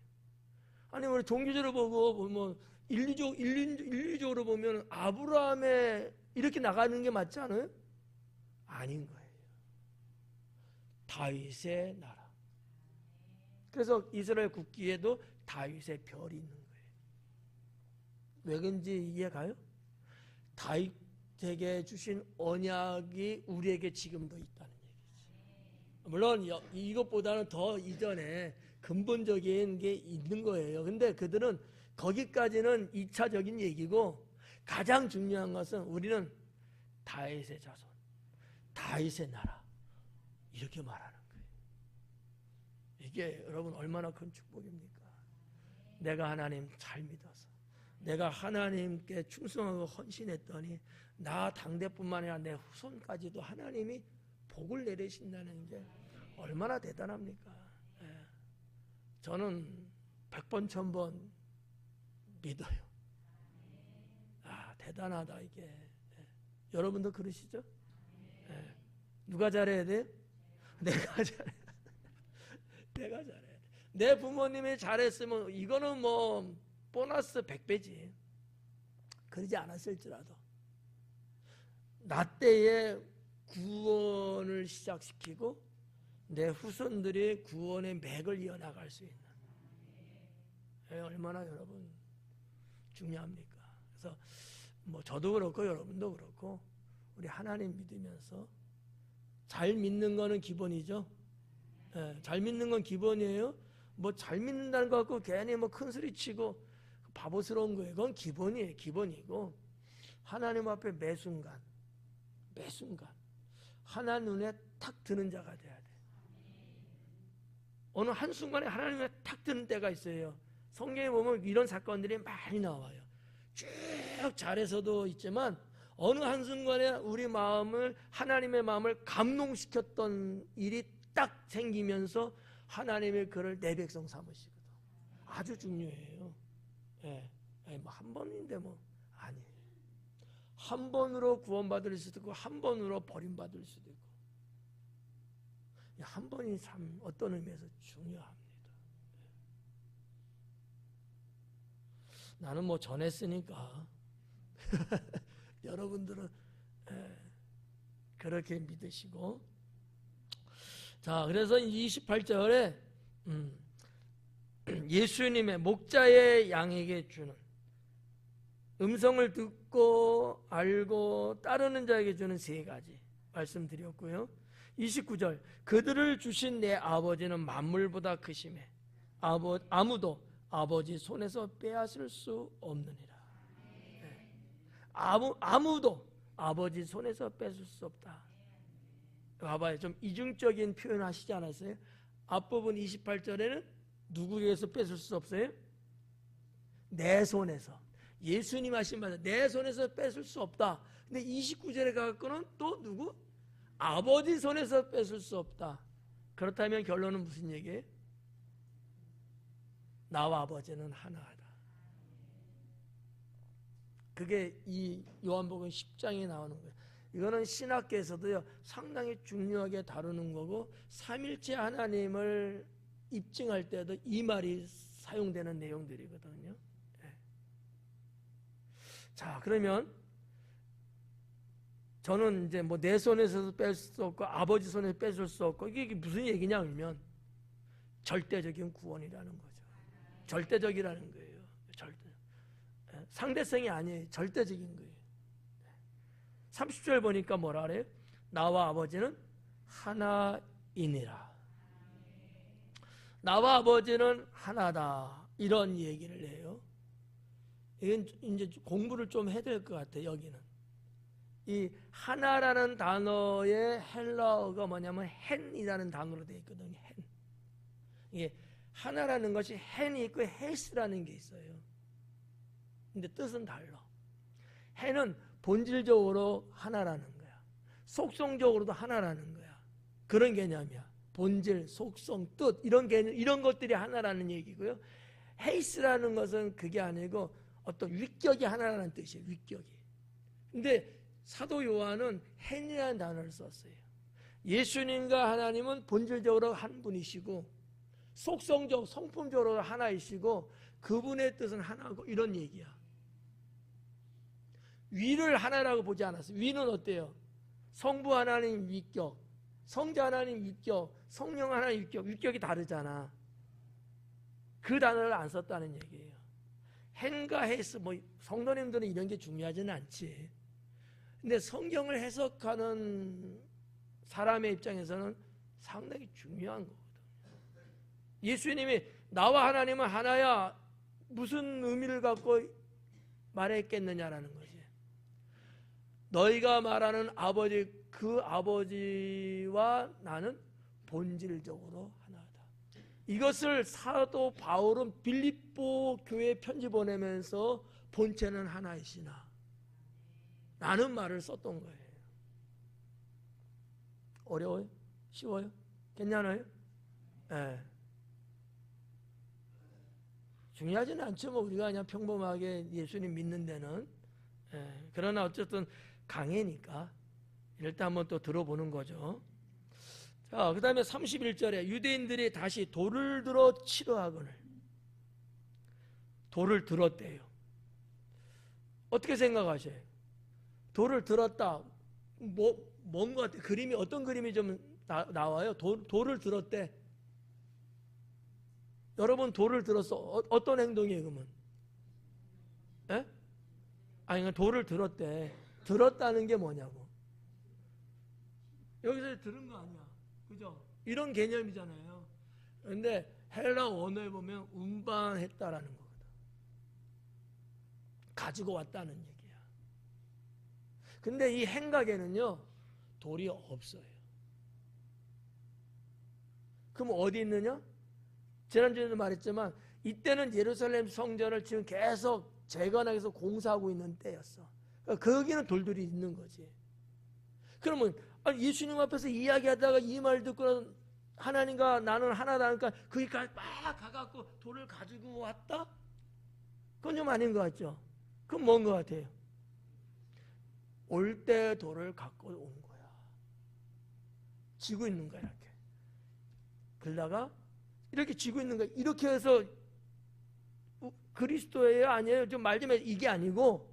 S1: 아니 우리 종교적으로 보고 뭐 인류적으로 보면 아브라함의 이렇게 나가는 게 맞지 않아요? 아닌 거예요. 다윗의 나라. 그래서 이스라엘 국기에도 다윗의 별이 있는 거예요. 왜 그런지 이해가요? 다윗에게 주신 언약이 우리에게 지금도 있다는 얘기지. 물론 이것보다는 더 이전에 근본적인 게 있는 거예요. 근데 그들은 거기까지는 2차적인 얘기고, 가장 중요한 것은 우리는 다윗의 자손, 다윗의 나라, 이렇게 말하는 거예요. 이게 여러분 얼마나 큰 축복입니까? 내가 하나님 잘 믿어서, 내가 하나님께 충성하고 헌신했더니 나 당대뿐만 아니라 내 후손까지도 하나님이 복을 내리신다는 게 얼마나 대단합니까? 저는 100번 1000번 믿어요. 대단하다 이게. 여러분도 그러시죠? 누가 잘해야 돼요? 내가 잘해야 돼. 내가 잘해야 돼. 내 부모님이 잘했으면 이거는 뭐 보너스 100배지. 그러지 않았을지라도 나 때에 구원을 시작시키고 내 후손들이 구원의 맥을 이어나갈 수 있는, 얼마나 여러분 중요합니까? 그래서 뭐 저도 그렇고 여러분도 그렇고 우리 하나님 믿으면서, 잘 믿는 거는 기본이죠. 잘 믿는 건 기본이에요. 뭐 잘 믿는다는 거 갖고 괜히 뭐 큰 소리 치고 바보스러운 거예요. 그건 기본이에요. 기본이고, 하나님 앞에 매 순간 하나님 눈에 탁 드는 자가 돼야 돼. 어느 한순간에 하나님 눈에 탁 드는 때가 있어요. 성경에 보면 이런 사건들이 많이 나와요. 쭉 잘해서도 있지만 어느 한순간에 우리 마음을, 하나님의 마음을 감동시켰던 일이 딱 생기면서 하나님의 그를 내 백성 삼으시거든. 아주 중요해요. 뭐 한 번인데 뭐 아니에요. 한 번으로 구원받을 수도 있고 한 번으로 버림받을 수도 있고, 한 번이 참 어떤 의미에서 중요합니다. 나는 뭐 전했으니까 여러분들은 그렇게 믿으시고. 자, 그래서 28절에 예수님의 목자의 양에게 주는, 음성을 듣고 알고 따르는 자에게 주는 3가지 말씀드렸고요. 29절, 그들을 주신 내 아버지는 만물보다 크심에 아무도 아버지 손에서 빼앗을 수 없느니라. 아무도 아버지 손에서 뺏을 수 없다. 봐봐요. 좀 이중적인 표현 하시지 않았어요? 앞부분 28절에는 누구에게서 뺏을 수 없어요? 내 손에서. 예수님 하신 말, 내 손에서 뺏을 수 없다. 근데 29절에 가서는 또 누구? 아버지 손에서 뺏을 수 없다. 그렇다면 결론은 무슨 얘기예요? 나와 아버지는 하나하다. 그게 이 요한복음 10장에 나오는 거예요. 이거는 신학계에서도요 상당히 중요하게 다루는 거고, 삼일체 하나님을 입증할 때도 이 말이 사용되는 내용들이거든요. 자, 그러면 저는 이제 뭐 내 손에서도 뺄 수 없고 아버지 손에서 뺏을 수 없고, 이게 무슨 얘기냐 하면 절대적인 구원이라는 거죠. 절대적이라는 거예요. 상대성이 아니에요. 절대적인 거예요. 30절 보니까 뭐라 그래요? 나와 아버지는 하나이니라. 나와 아버지는 하나다, 이런 얘기를 해요. 이건 이제 공부를 좀 해야 될 것 같아요. 여기는 이 하나라는 단어의 헬라어가 뭐냐면 헨이라는 단어로 되어 있거든요. 헨. 이게 하나라는 것이 헨이 있고 헤스라는 게 있어요. 근데 뜻은 달라. 헨은 본질적으로 하나라는 거야. 속성적으로도 하나라는 거야. 그런 개념이야. 본질, 속성, 뜻, 이런 개념, 이런 것들이 하나라는 얘기고요. 헤이스라는 것은 그게 아니고 어떤 위격이 하나라는 뜻이에요. 위격이. 근데 사도 요한은 hen이라는 단어를 썼어요. 예수님과 하나님은 본질적으로 한 분이시고 속성적, 성품적으로 하나이시고 그분의 뜻은 하나고 이런 얘기야. 위를 하나라고 보지 않았어요. 위는 어때요? 성부 하나님 위격, 성자 하나님 위격, 성령 하나님 위격, 위격이 다르잖아. 그 단어를 안 썼다는 얘기예요. hen과 hes, 뭐 성도님들은 이런 게 중요하지는 않지. 근데 성경을 해석하는 사람의 입장에서는 상당히 중요한 거거든. 예수님이 나와 하나님은 하나야 무슨 의미를 갖고 말했겠느냐라는 거지. 너희가 말하는 아버지, 그 아버지와 나는 본질적으로 하나다. 이것을 사도 바울은 빌립보 교회에 편지 보내면서 본체는 하나이시나 라는 말을 썼던 거예요. 어려워요? 쉬워요? 괜찮아요? 네. 중요하지는 않죠. 뭐 우리가 그냥 평범하게 예수님 믿는 데는. 네. 그러나 어쨌든 강해니까 일단 한번 또 들어보는 거죠. 자, 그 다음에 31절에 유대인들이 다시 돌을 들어 치러하거늘. 돌을 들었대요. 어떻게 생각하셔요? 돌을 들었다. 뭔 것 같아요? 그림이, 어떤 그림이 좀 나와요? 돌을 들었대. 여러분 돌을 들었어. 어떤 행동이에요, 그러면? 예? 아니, 돌을 들었대. 들었다는 게 뭐냐고. 여기서 들은 거 아니야. 그죠? 이런 개념이잖아요. 그런데 헬라 원어에 보면 운반했다라는 거거든. 가지고 왔다는 얘기야. 근데 이 행각에는요, 돌이 없어요. 그럼 어디 있느냐? 지난주에도 말했지만 이때는 예루살렘 성전을 지금 계속 재건하기 공사하고 있는 때였어. 그러니까 거기는 돌들이 있는 거지. 그러면 예수님 앞에서 이야기하다가 이 말 듣고 하나님과 나는 하나다 하니까 거기까지 막 가갖고 돌을 가지고 왔다? 그건 좀 아닌 것 같죠? 그건 뭔 것 같아요? 올 때 돌을 갖고 온 거야. 지고 있는 거야, 이렇게. 그러다가 이렇게 지고 있는 거야. 이렇게 해서 그리스도예요? 아니에요? 좀 말 좀 해. 이게 아니고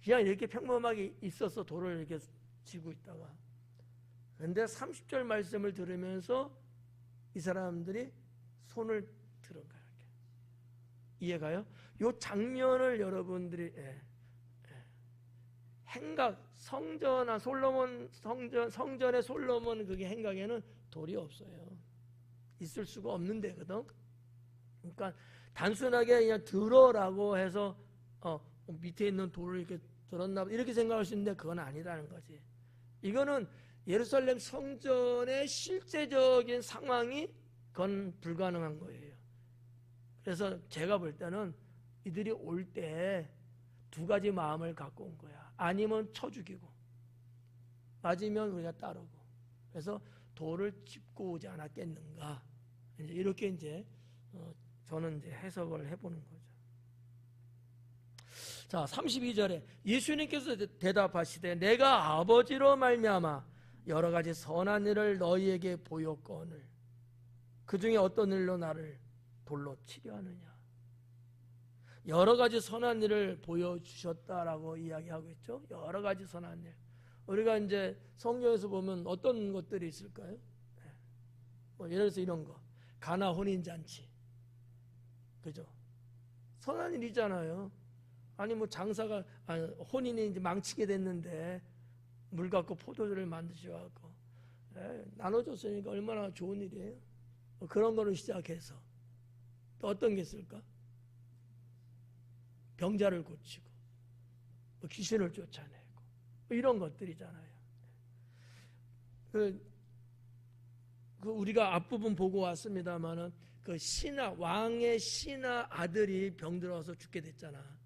S1: 그냥 이렇게 평범하게 있어서 돌을 이렇게 지고 있다가. 그런데 30절 말씀을 들으면서 이 사람들이 손을 들은 거야. 이렇게. 이해가요? 이 장면을 여러분들이 행각, 성전아 솔로몬 성전의 솔로몬 그게 행각에는 돌이 없어요. 있을 수가 없는 데거든. 그러니까 단순하게 그냥 들어라고 해서 밑에 있는 돌을 이렇게 들었나 이렇게 생각할 수 있는데 그건 아니라는 거지. 이거는 예루살렘 성전의 실제적인 상황이 그건 불가능한 거예요. 그래서 제가 볼 때는 이들이 올 때 두 가지 마음을 갖고 온 거야. 아니면 쳐 죽이고 맞으면 우리가 따르고. 그래서 돌을 짚고 오지 않았겠는가. 이제 이렇게 이제 저는 이제 해석을 해보는 거죠. 자, 32절에 예수님께서 대답하시되 내가 아버지로 말미암아 여러 가지 선한 일을 너희에게 보였거늘 그 중에 어떤 일로 나를 돌로 치려 하느냐. 여러 가지 선한 일을 보여주셨다라고 이야기하고 있죠. 여러 가지 선한 일. 우리가 이제 성경에서 보면 어떤 것들이 있을까요? 뭐 예를 들어서 이런 거. 가나 혼인잔치. 그죠? 선한 일이잖아요. 아니 뭐 장사가 혼인이 이제 망치게 됐는데 물 갖고 포도주를 만드셔갖고 나눠줬으니까 얼마나 좋은 일이에요. 뭐 그런 거를 시작해서 또 어떤 게 있을까? 병자를 고치고 뭐 귀신을 쫓아내고 뭐 이런 것들이잖아요. 그 우리가 앞부분 보고 왔습니다만은 그 신하 왕의 신하 아들이 병들어서 죽게 됐잖아.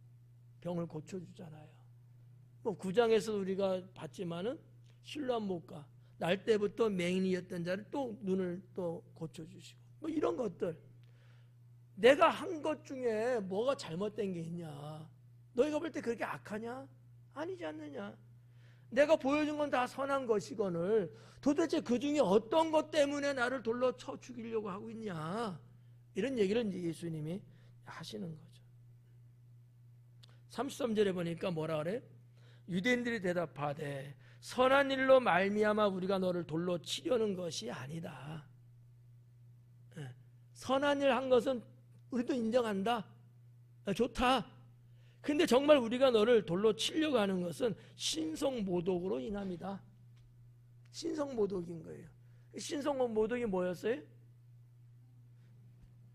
S1: 병을 고쳐주잖아요. 뭐 9장에서 우리가 봤지만은 실로암 못 가. 날 때부터 맹인이었던 자를 또 눈을 또 고쳐주시고 뭐 이런 것들. 내가 한 것 중에 뭐가 잘못된 게 있냐? 너희가 볼 때 그렇게 악하냐? 아니지 않느냐? 내가 보여준 건 다 선한 것이거늘 도대체 그 중에 어떤 것 때문에 나를 돌로 쳐 죽이려고 하고 있냐, 이런 얘기를 이제 예수님이 하시는 거죠. 33절에 보니까 뭐라 그래? 유대인들이 대답하되 선한 일로 말미암아 우리가 너를 돌로 치려는 것이 아니다. 선한 일 한 것은 우리도 인정한다. 좋다. 근데 정말 우리가 너를 돌로 치려고 하는 것은 신성모독으로 인합니다. 신성모독인 거예요. 신성모독이 뭐였어요?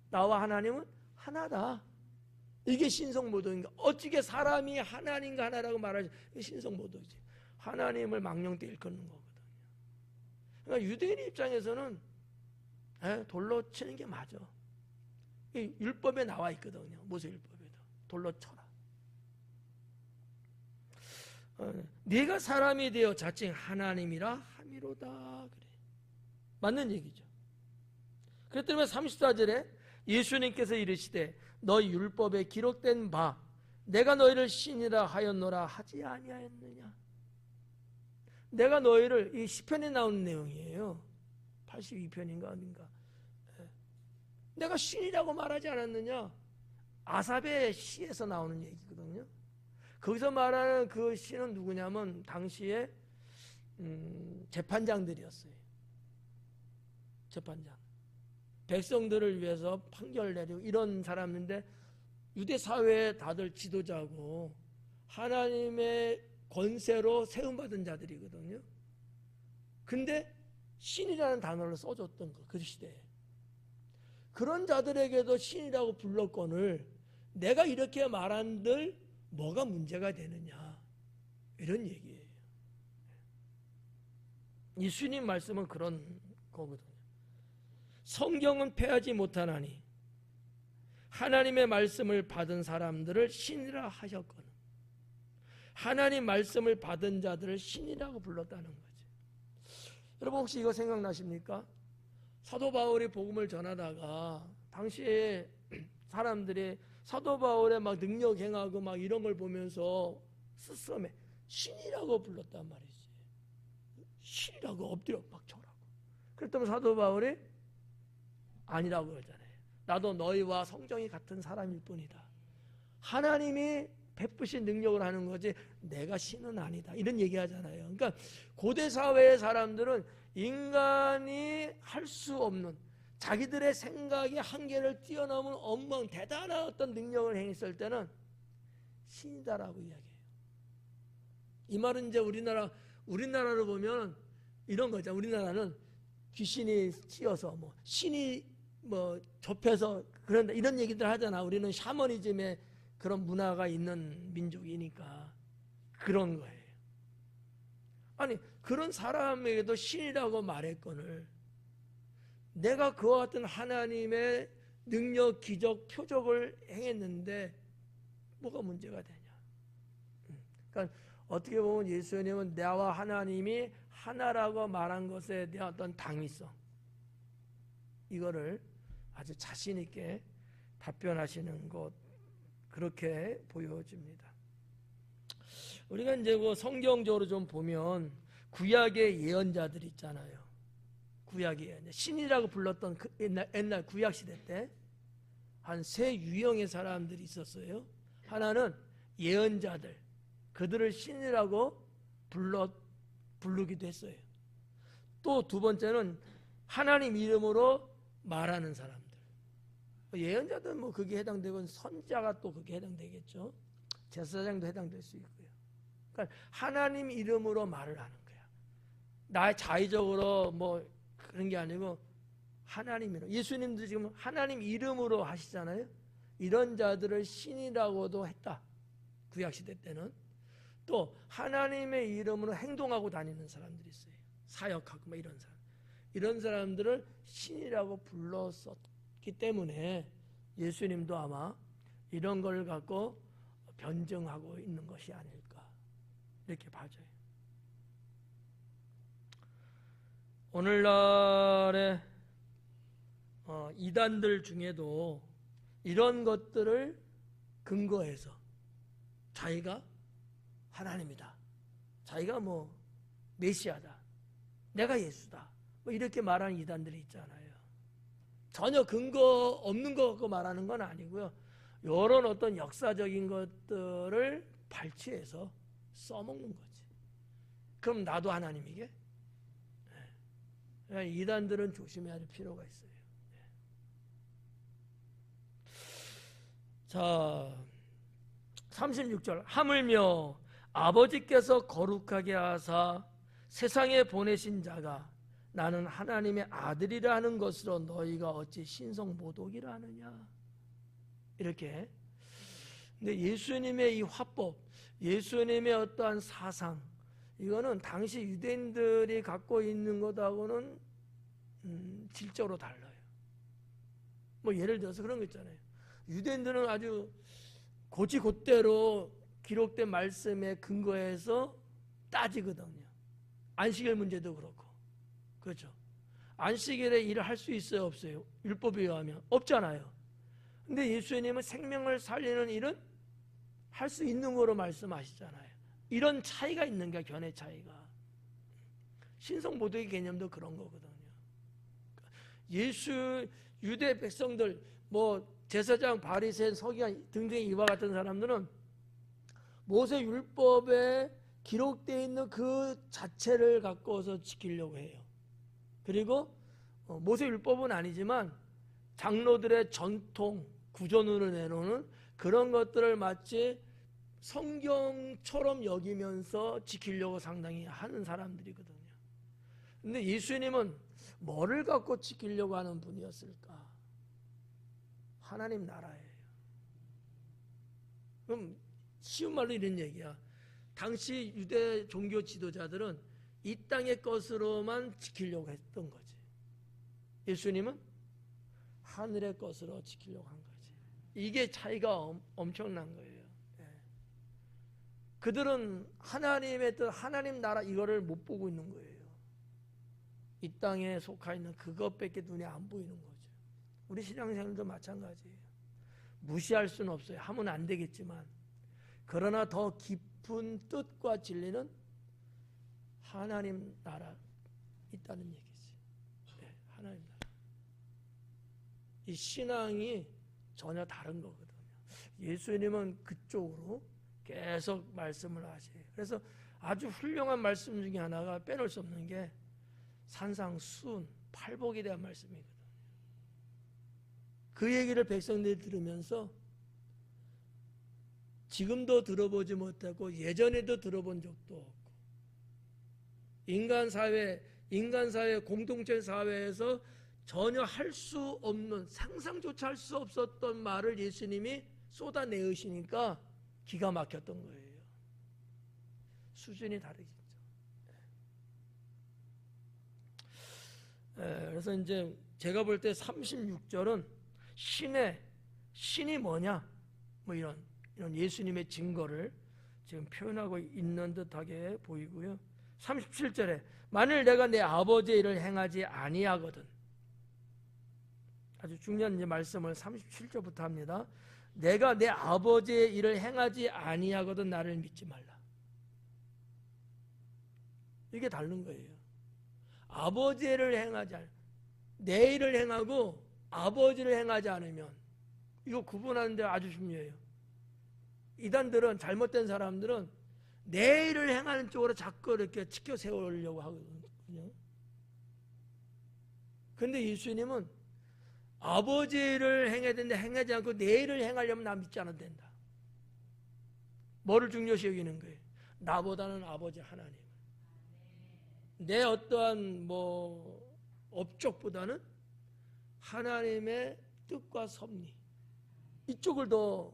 S1: 나와 하나님은 하나다. 이게 신성모독인가? 어떻게 사람이 하나님과 하나라고 말하지? 이게 신성모독이지. 하나님을 망령되 일컫는 거거든요. 그러니까 유대인 입장에서는 돌로 치는 게 맞아. 율법에 나와 있거든요. 모세율법에도 돌로 쳐라. 네가 사람이 되어 자칭 하나님이라 함이로다. 그래. 맞는 얘기죠. 그렇기 때문에 34절에 예수님께서 이르시되 너희 율법에 기록된 바 내가 너희를 신이라 하였노라 하지 아니하였느냐. 내가 너희를, 이 시편에 나오는 내용이에요. 82편인가 어딘가. 내가 신이라고 말하지 않았느냐. 아삽의 시에서 나오는 얘기거든요. 거기서 말하는 그 신은 누구냐면 당시에 재판장들이었어요. 재판장. 백성들을 위해서 판결 내리고 이런 사람인데 유대 사회에 다들 지도자고 하나님의 권세로 세움받은 자들이거든요. 근데 신이라는 단어를 써줬던 거, 그 시대에. 그런 자들에게도 신이라고 불렀거늘 내가 이렇게 말한들 뭐가 문제가 되느냐, 이런 얘기예요. 예수님 말씀은 그런 거거든요. 성경은 패하지 못하나니 하나님의 말씀을 받은 사람들을 신이라 하셨거늘 하나님 말씀을 받은 자들을 신이라고 불렀다는 거지. 여러분 혹시 이거 생각나십니까? 사도 바울이 복음을 전하다가 당시에 사람들이 사도 바울의 막 능력 행하고 막 이런 걸 보면서 스스럼에 신이라고 불렀단 말이지. 신이라고 엎드려 막 쳐라고. 그랬더니 사도 바울이 아니라고 그러잖아요. 나도 너희와 성정이 같은 사람일 뿐이다. 하나님이 베푸신 능력을 하는 거지 내가 신은 아니다. 이런 얘기하잖아요. 그러니까 고대 사회의 사람들은 인간이 할 수 없는 자기들의 생각의 한계를 뛰어넘은 대단한 어떤 능력을 행했을 때는 신이다라고 이야기해요. 이 말은 이제 우리나라로 보면 이런 거죠. 우리나라는 귀신이 씌어서 신이 접해서 그런다 이런 얘기들 하잖아. 우리는 샤머니즘의 그런 문화가 있는 민족이니까 그런 거예요. 아니 그런 사람에게도 신이라고 말했거늘 내가 그와 같은 하나님의 능력, 기적, 표적을 행했는데 뭐가 문제가 되냐. 그러니까 어떻게 보면 예수님은 나와 하나님이 하나라고 말한 것에 대한 어떤 당위성, 이거를 아주 자신 있게 답변하시는 것, 그렇게 보여집니다. 우리가 이제 성경적으로 좀 보면 구약의 예언자들 있잖아요. 구약의 예언자, 신이라고 불렀던 그 옛날 구약 시대 때 한 세 유형의 사람들이 있었어요. 하나는 예언자들, 그들을 신이라고 부르기도 했어요. 또 두 번째는 하나님 이름으로 말하는 사람들. 예언자들은 그게 해당되고 선자가 또 그게 해당되겠죠. 제사장도 해당될 수 있고요. 그러니까 하나님 이름으로 말을 하는 거야. 나의 자의적으로 그런 게 아니고 하나님 이름. 예수님도 지금 하나님 이름으로 하시잖아요. 이런 자들을 신이라고도 했다. 구약시대 때는. 또 하나님의 이름으로 행동하고 다니는 사람들이 있어요. 사역하고 이런 사람. 이런 사람들을 신이라고 불렀었기 때문에 예수님도 아마 이런 걸 갖고 변증하고 있는 것이 아닐까 이렇게 봐져요. 오늘날의 이단들 중에도 이런 것들을 근거해서 자기가 하나님이다, 자기가 뭐 메시아다, 내가 예수다, 뭐 이렇게 말하는 이단들이 있잖아요. 전혀 근거 없는 거 갖고 말하는 건 아니고요. 이런 어떤 역사적인 것들을 발췌해서 써먹는 거지. 그럼 나도 하나님이게? 네. 이단들은 조심해야 할 필요가 있어요. 네. 자, 36절. 하물며 아버지께서 거룩하게 하사 세상에 보내신 자가 나는 하나님의 아들이라 하는 것으로 너희가 어찌 신성모독이라 하느냐. 이렇게. 근데 예수님의 이 화법, 예수님의 어떠한 사상, 이거는 당시 유대인들이 갖고 있는 것하고는 질적으로 달라요. 뭐 예를 들어서 그런 거 있잖아요. 유대인들은 아주 곧이곧대로 기록된 말씀에 근거해서 따지거든요. 안식일 문제도 그렇고. 그렇죠. 안식일에 일을 할 수 있어요, 없어요? 율법에 의하면 없잖아요. 근데 예수님은 생명을 살리는 일은 할 수 있는 거로 말씀하시잖아요. 이런 차이가 있는 게 견해 차이가. 신성모독의 개념도 그런 거거든요. 유대 백성들, 뭐 제사장, 바리새인, 서기관 등등 이와 같은 사람들은 모세 율법에 기록되어 있는 그 자체를 갖고서 지키려고 해요. 그리고 모세 율법은 아니지만 장로들의 전통, 구전으로 내놓는 그런 것들을 마치 성경처럼 여기면서 지키려고 상당히 하는 사람들이거든요. 근데 예수님은 뭐를 갖고 지키려고 하는 분이었을까? 하나님 나라예요. 그럼 쉬운 말로 이런 얘기야. 당시 유대 종교 지도자들은 이 땅의 것으로만 지키려고 했던 거지. 예수님은 하늘의 것으로 지키려고 한 거지. 이게 차이가 엄청난 거예요. 그들은 하나님의 뜻, 하나님 나라 이거를 못 보고 있는 거예요. 이 땅에 속하 있는 그것밖에 눈에 안 보이는 거죠. 우리 신앙생활도 마찬가지예요. 무시할 수는 없어요. 하면 안 되겠지만, 그러나 더 깊은 뜻과 진리는 하나님 나라 있다는 얘기지. 네, 하나님 나라. 이 신앙이 전혀 다른 거거든요. 예수님은 그쪽으로 계속 말씀을 하세요. 그래서 아주 훌륭한 말씀 중에 하나가 빼놓을 수 없는 게 산상수훈, 팔복에 대한 말씀이거든요. 그 얘기를 백성들이 들으면서 지금도 들어보지 못하고 예전에도 들어본 적도 없고, 인간사회, 공동체 사회에서 전혀 할 수 없는, 상상조차 할 수 없었던 말을 예수님이 쏟아내으시니까 기가 막혔던 거예요. 수준이 다르겠죠. 그래서 이제 제가 볼 때 36절은 신이 뭐냐, 뭐 이런 예수님의 증거를 지금 표현하고 있는 듯하게 보이고요. 37절에 만일 내가 내 아버지의 일을 행하지 아니하거든, 아주 중요한 이제 말씀을 37절부터 합니다. 내가 내 아버지의 일을 행하지 아니하거든 나를 믿지 말라. 이게 다른 거예요. 아버지의 일을 행하지 않으면, 내 일을 행하고 아버지를 행하지 않으면, 이거 구분하는데 아주 중요해요. 이단들은, 잘못된 사람들은 내 일을 행하는 쪽으로 자꾸 이렇게 치켜 세우려고 하거든요. 그런데 예수님은 아버지의 일을 행해야 되는데 행하지 않고 내 일을 행하려면 나 믿지 않아도 된다. 뭐를 중요시 여기는 거예요? 나보다는 아버지 하나님, 내 어떠한 뭐 업적보다는 하나님의 뜻과 섭리, 이쪽을 더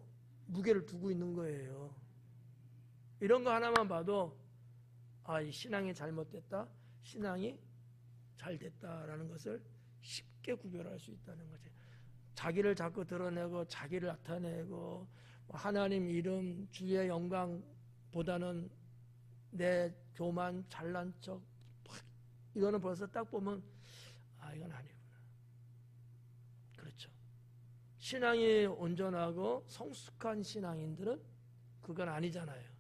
S1: 무게를 두고 있는 거예요. 이런 거 하나만 봐도 이 신앙이 잘못됐다, 신앙이 잘 됐다라는 것을 쉽게 구별할 수 있다는 거죠. 자기를 자꾸 드러내고 자기를 나타내고 하나님 이름, 주의 영광보다는 내 교만, 잘난 척, 이거는 벌써 딱 보면 이건 아니구나. 그렇죠. 신앙이 온전하고 성숙한 신앙인들은 그건 아니잖아요.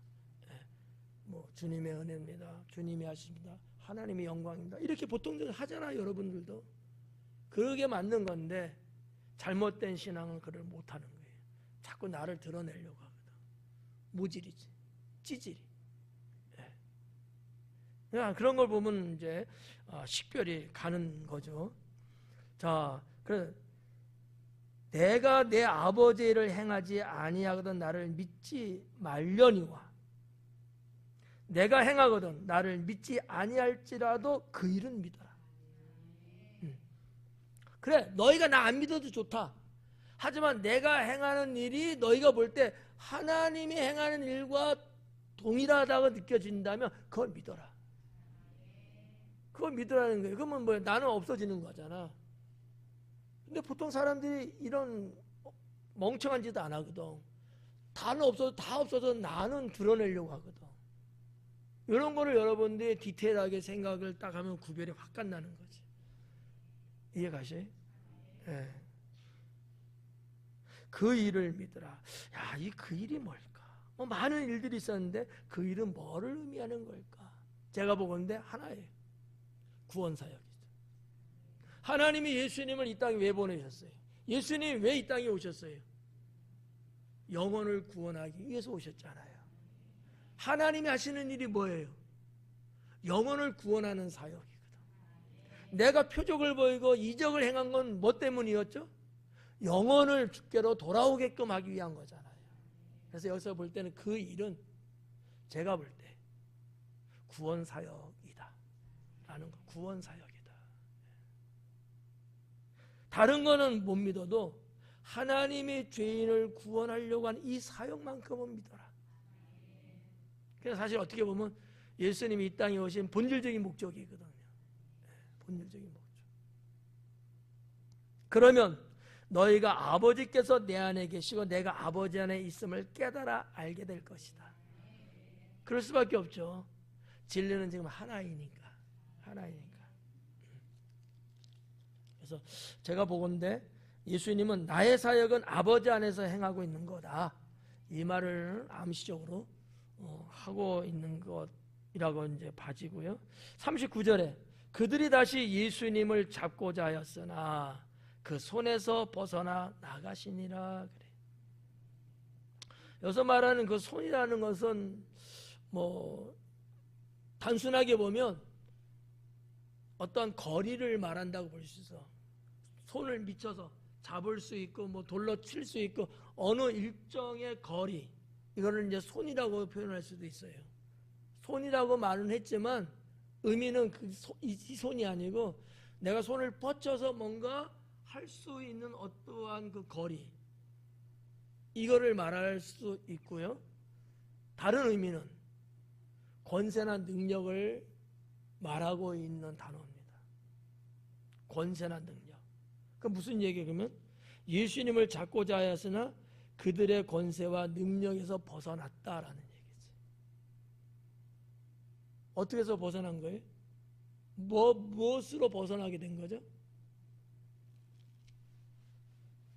S1: 뭐 주님의 은혜입니다. 주님이 하십니다. 하나님의 영광입니다. 이렇게 보통 하잖아요, 여러분들도. 그게 맞는 건데 잘못된 신앙은 그걸 못하는 거예요. 자꾸 나를 드러내려고 하거든. 모질이지, 찌질이. 예. 그런 걸 보면 이제 식별이 가는 거죠. 자, 그래 내가 내 아버지의 일을 행하지 아니하거든 나를 믿지 말려니와 내가 행하거든 나를 믿지 아니할지라도 그 일은 믿어라. 그래, 너희가 나 안 믿어도 좋다. 하지만 내가 행하는 일이 너희가 볼 때 하나님이 행하는 일과 동일하다고 느껴진다면 그걸 믿어라. 그걸 믿으라는 거예요. 그러면 뭐야? 나는 없어지는 거잖아. 근데 보통 사람들이 이런 멍청한 짓 안 하거든. 다 없어도 나는 드러내려고 하거든. 이런 거를 여러분들이 디테일하게 생각을 딱 하면 구별이 확 간다는 거지. 이해가시? 예. 그 일을 믿으라. 야, 이 그 일이 뭘까? 뭐 많은 일들이 있었는데 그 일은 뭐를 의미하는 걸까? 제가 보건대 하나예요. 구원 사역이죠. 하나님이 예수님을 이 땅에 왜 보내셨어요? 예수님이 왜 이 땅에 오셨어요? 영혼을 구원하기 위해서 오셨잖아요. 하나님이 하시는 일이 뭐예요? 영혼을 구원하는 사역이거든. 내가 표적을 보이고 이적을 행한 건 뭐 때문이었죠? 영혼을 주께로 돌아오게끔 하기 위한 거잖아요. 그래서 여기서 볼 때는 그 일은 제가 볼 때 구원 사역이다 라는 거. 구원 사역이다. 다른 거는 못 믿어도 하나님의 죄인을 구원하려고 하는 이 사역만큼은 믿어라. 그래서 사실 어떻게 보면 예수님이 이 땅에 오신 본질적인 목적이거든요. 본질적인 목적. 그러면 너희가 아버지께서 내 안에 계시고 내가 아버지 안에 있음을 깨달아 알게 될 것이다. 그럴 수밖에 없죠. 진리는 지금 하나이니까. 그래서 제가 보건대 예수님은 나의 사역은 아버지 안에서 행하고 있는 거다. 이 말을 암시적으로 하고 있는 것이라고 이제 봐지고요. 39절에 그들이 다시 예수님을 잡고자 하였으나 그 손에서 벗어나 나가시니라 그래. 여기서 말하는 그 손이라는 것은 뭐 단순하게 보면 어떤 거리를 말한다고 볼 수 있어. 손을 미쳐서 잡을 수 있고 뭐 돌로 칠 수 있고 어느 일정의 거리, 이거를 이제 손이라고 표현할 수도 있어요. 손이라고 말은 했지만 의미는 이 손이 아니고 내가 손을 뻗쳐서 뭔가 할 수 있는 어떠한 그 거리, 이거를 말할 수 있고요. 다른 의미는 권세나 능력을 말하고 있는 단어입니다. 권세나 능력. 그 무슨 얘기예요? 그러면 예수님을 잡고자 하였으나 그들의 권세와 능력에서 벗어났다라는 얘기지. 어떻게 해서 벗어난 거예요? 무엇으로 벗어나게 된 거죠?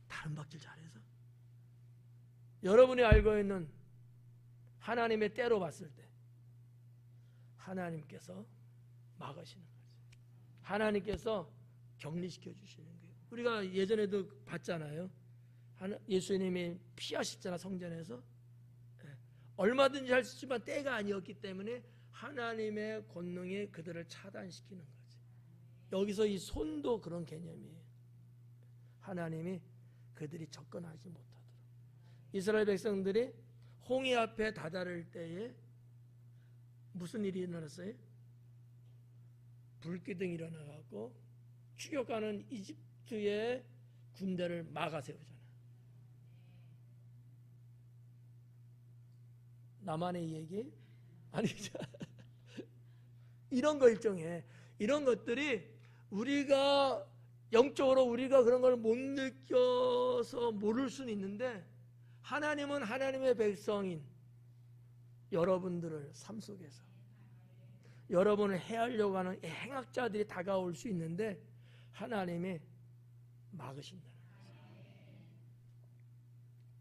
S1: 다른 박질 잘해서. 여러분이 알고 있는 하나님의 때로 봤을 때 하나님께서 막으시는 거죠. 하나님께서 격리시켜 주시는 거예요. 우리가 예전에도 봤잖아요. 예수님이 피하셨잖아, 성전에서. 얼마든지 할 수 있지만 때가 아니었기 때문에 하나님의 권능이 그들을 차단시키는 거지. 여기서 이 손도 그런 개념이에요. 하나님이 그들이 접근하지 못하도록. 이스라엘 백성들이 홍해 앞에 다다를 때에 무슨 일이 일어났어요? 불기둥이 일어나갖고 추격하는 이집트의 군대를 막아 세우잖아. 나만의 얘기? 아니죠. 이런 거 일종의 이런 것들이 우리가 영적으로 우리가 그런 걸 못 느껴서 모를 수는 있는데 하나님은 하나님의 백성인 여러분들을 삶 속에서 여러분을 해하려고 하는 행악자들이 다가올 수 있는데 하나님이 막으신다는 거죠.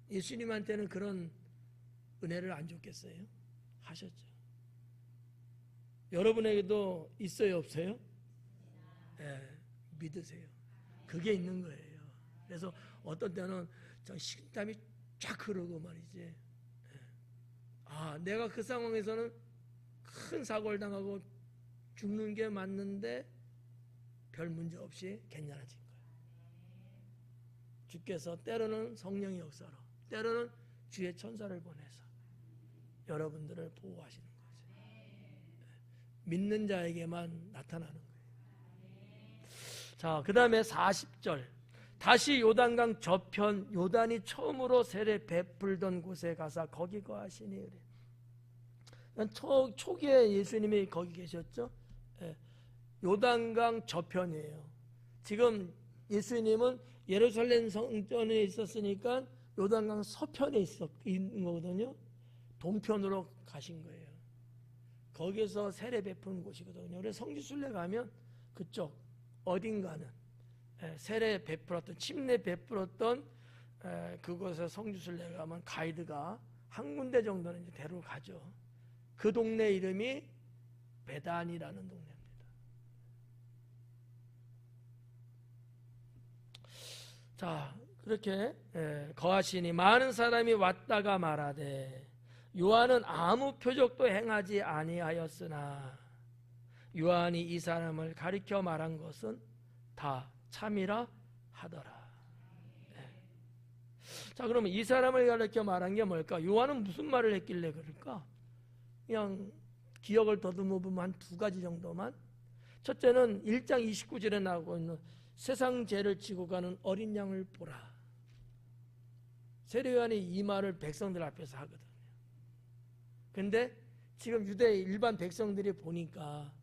S1: 예수님한테는 그런 은혜를 안 줬겠어요? 하셨죠. 여러분에게도 있어요, 없어요? 믿으세요. 그게 있는 거예요. 그래서 어떤 때는 저 식탐이 쫙 흐르고 말이지. 내가 그 상황에서는 큰 사고를 당하고 죽는 게 맞는데 별 문제 없이 괜찮아진 거예요. 주께서 때로는 성령의 역사로, 때로는 주의 천사를 보내서 여러분들을 보호하시는 거죠. 믿는 자에게만 나타나는 거예요. 자, 그 다음에 40절. 다시 요단강 저편 요단이 처음으로 세례 베풀던 곳에 가서 거기 거하시니. 초기에 예수님이 거기 계셨죠. 요단강 저편이에요. 지금 예수님은 예루살렘 성전에 있었으니까 요단강 서편에 있는 거거든요. 동편으로 가신 거예요. 거기서 세례 베푸는 곳이거든요. 그래서 성지순례 가면 그쪽 어딘가는 세례 베풀었던, 침례 베풀었던 그곳에 성지순례 가면 가이드가 한 군데 정도는 이제 데려가죠. 그 동네 이름이 베단이라는 동네입니다. 자, 그렇게 거하시니 많은 사람이 왔다가 말하되 요한은 아무 표적도 행하지 아니하였으나 요한이 이 사람을 가리켜 말한 것은 다 참이라 하더라. 자, 그러면 이 사람을 가리켜 말한 게 뭘까? 요한은 무슨 말을 했길래 그럴까? 그냥 기억을 더듬어 보면 한 두 가지 정도만. 첫째는 1장 29절에 나오고 있는 세상 죄를 지고 가는 어린 양을 보라. 세례 요한이 이 말을 백성들 앞에서 하거든요. 근데 지금 유대 일반 백성들이 보니까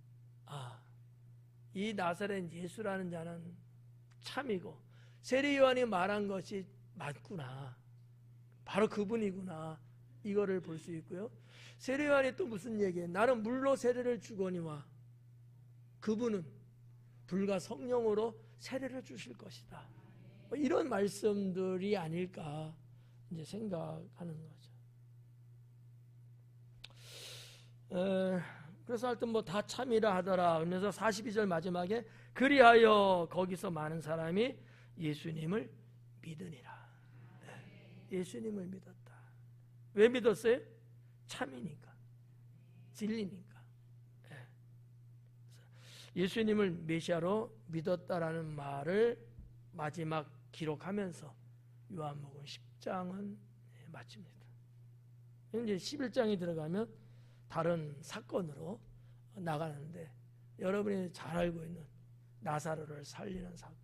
S1: 이 나사렛 예수라는 자는 참이고 세례 요한이 말한 것이 맞구나, 바로 그분이구나, 이거를 볼 수 있고요. 세례 요한이 또 무슨 얘기해? 나는 물로 세례를 주거니와 그분은 불과 성령으로 세례를 주실 것이다. 이런 말씀들이 아닐까 이제 생각하는 거죠. 그래서 하여튼 뭐 다 참이라 하더라. 그러면서 42절 마지막에 그리하여 거기서 많은 사람이 예수님을 믿으니라. 예수님을 믿었다. 왜 믿었어요? 참이니까, 진리니까. 예수님을 메시아로 믿었다라는 말을 마지막 기록하면서 요한복음 10장은 마칩니다. 이제 11장이 들어가면 다른 사건으로 나가는데, 여러분이 잘 알고 있는 나사로를 살리는 사건,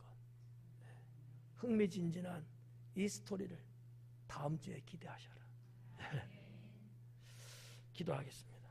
S1: 흥미진진한 이 스토리를 다음 주에 기대하셔라. 기도하겠습니다.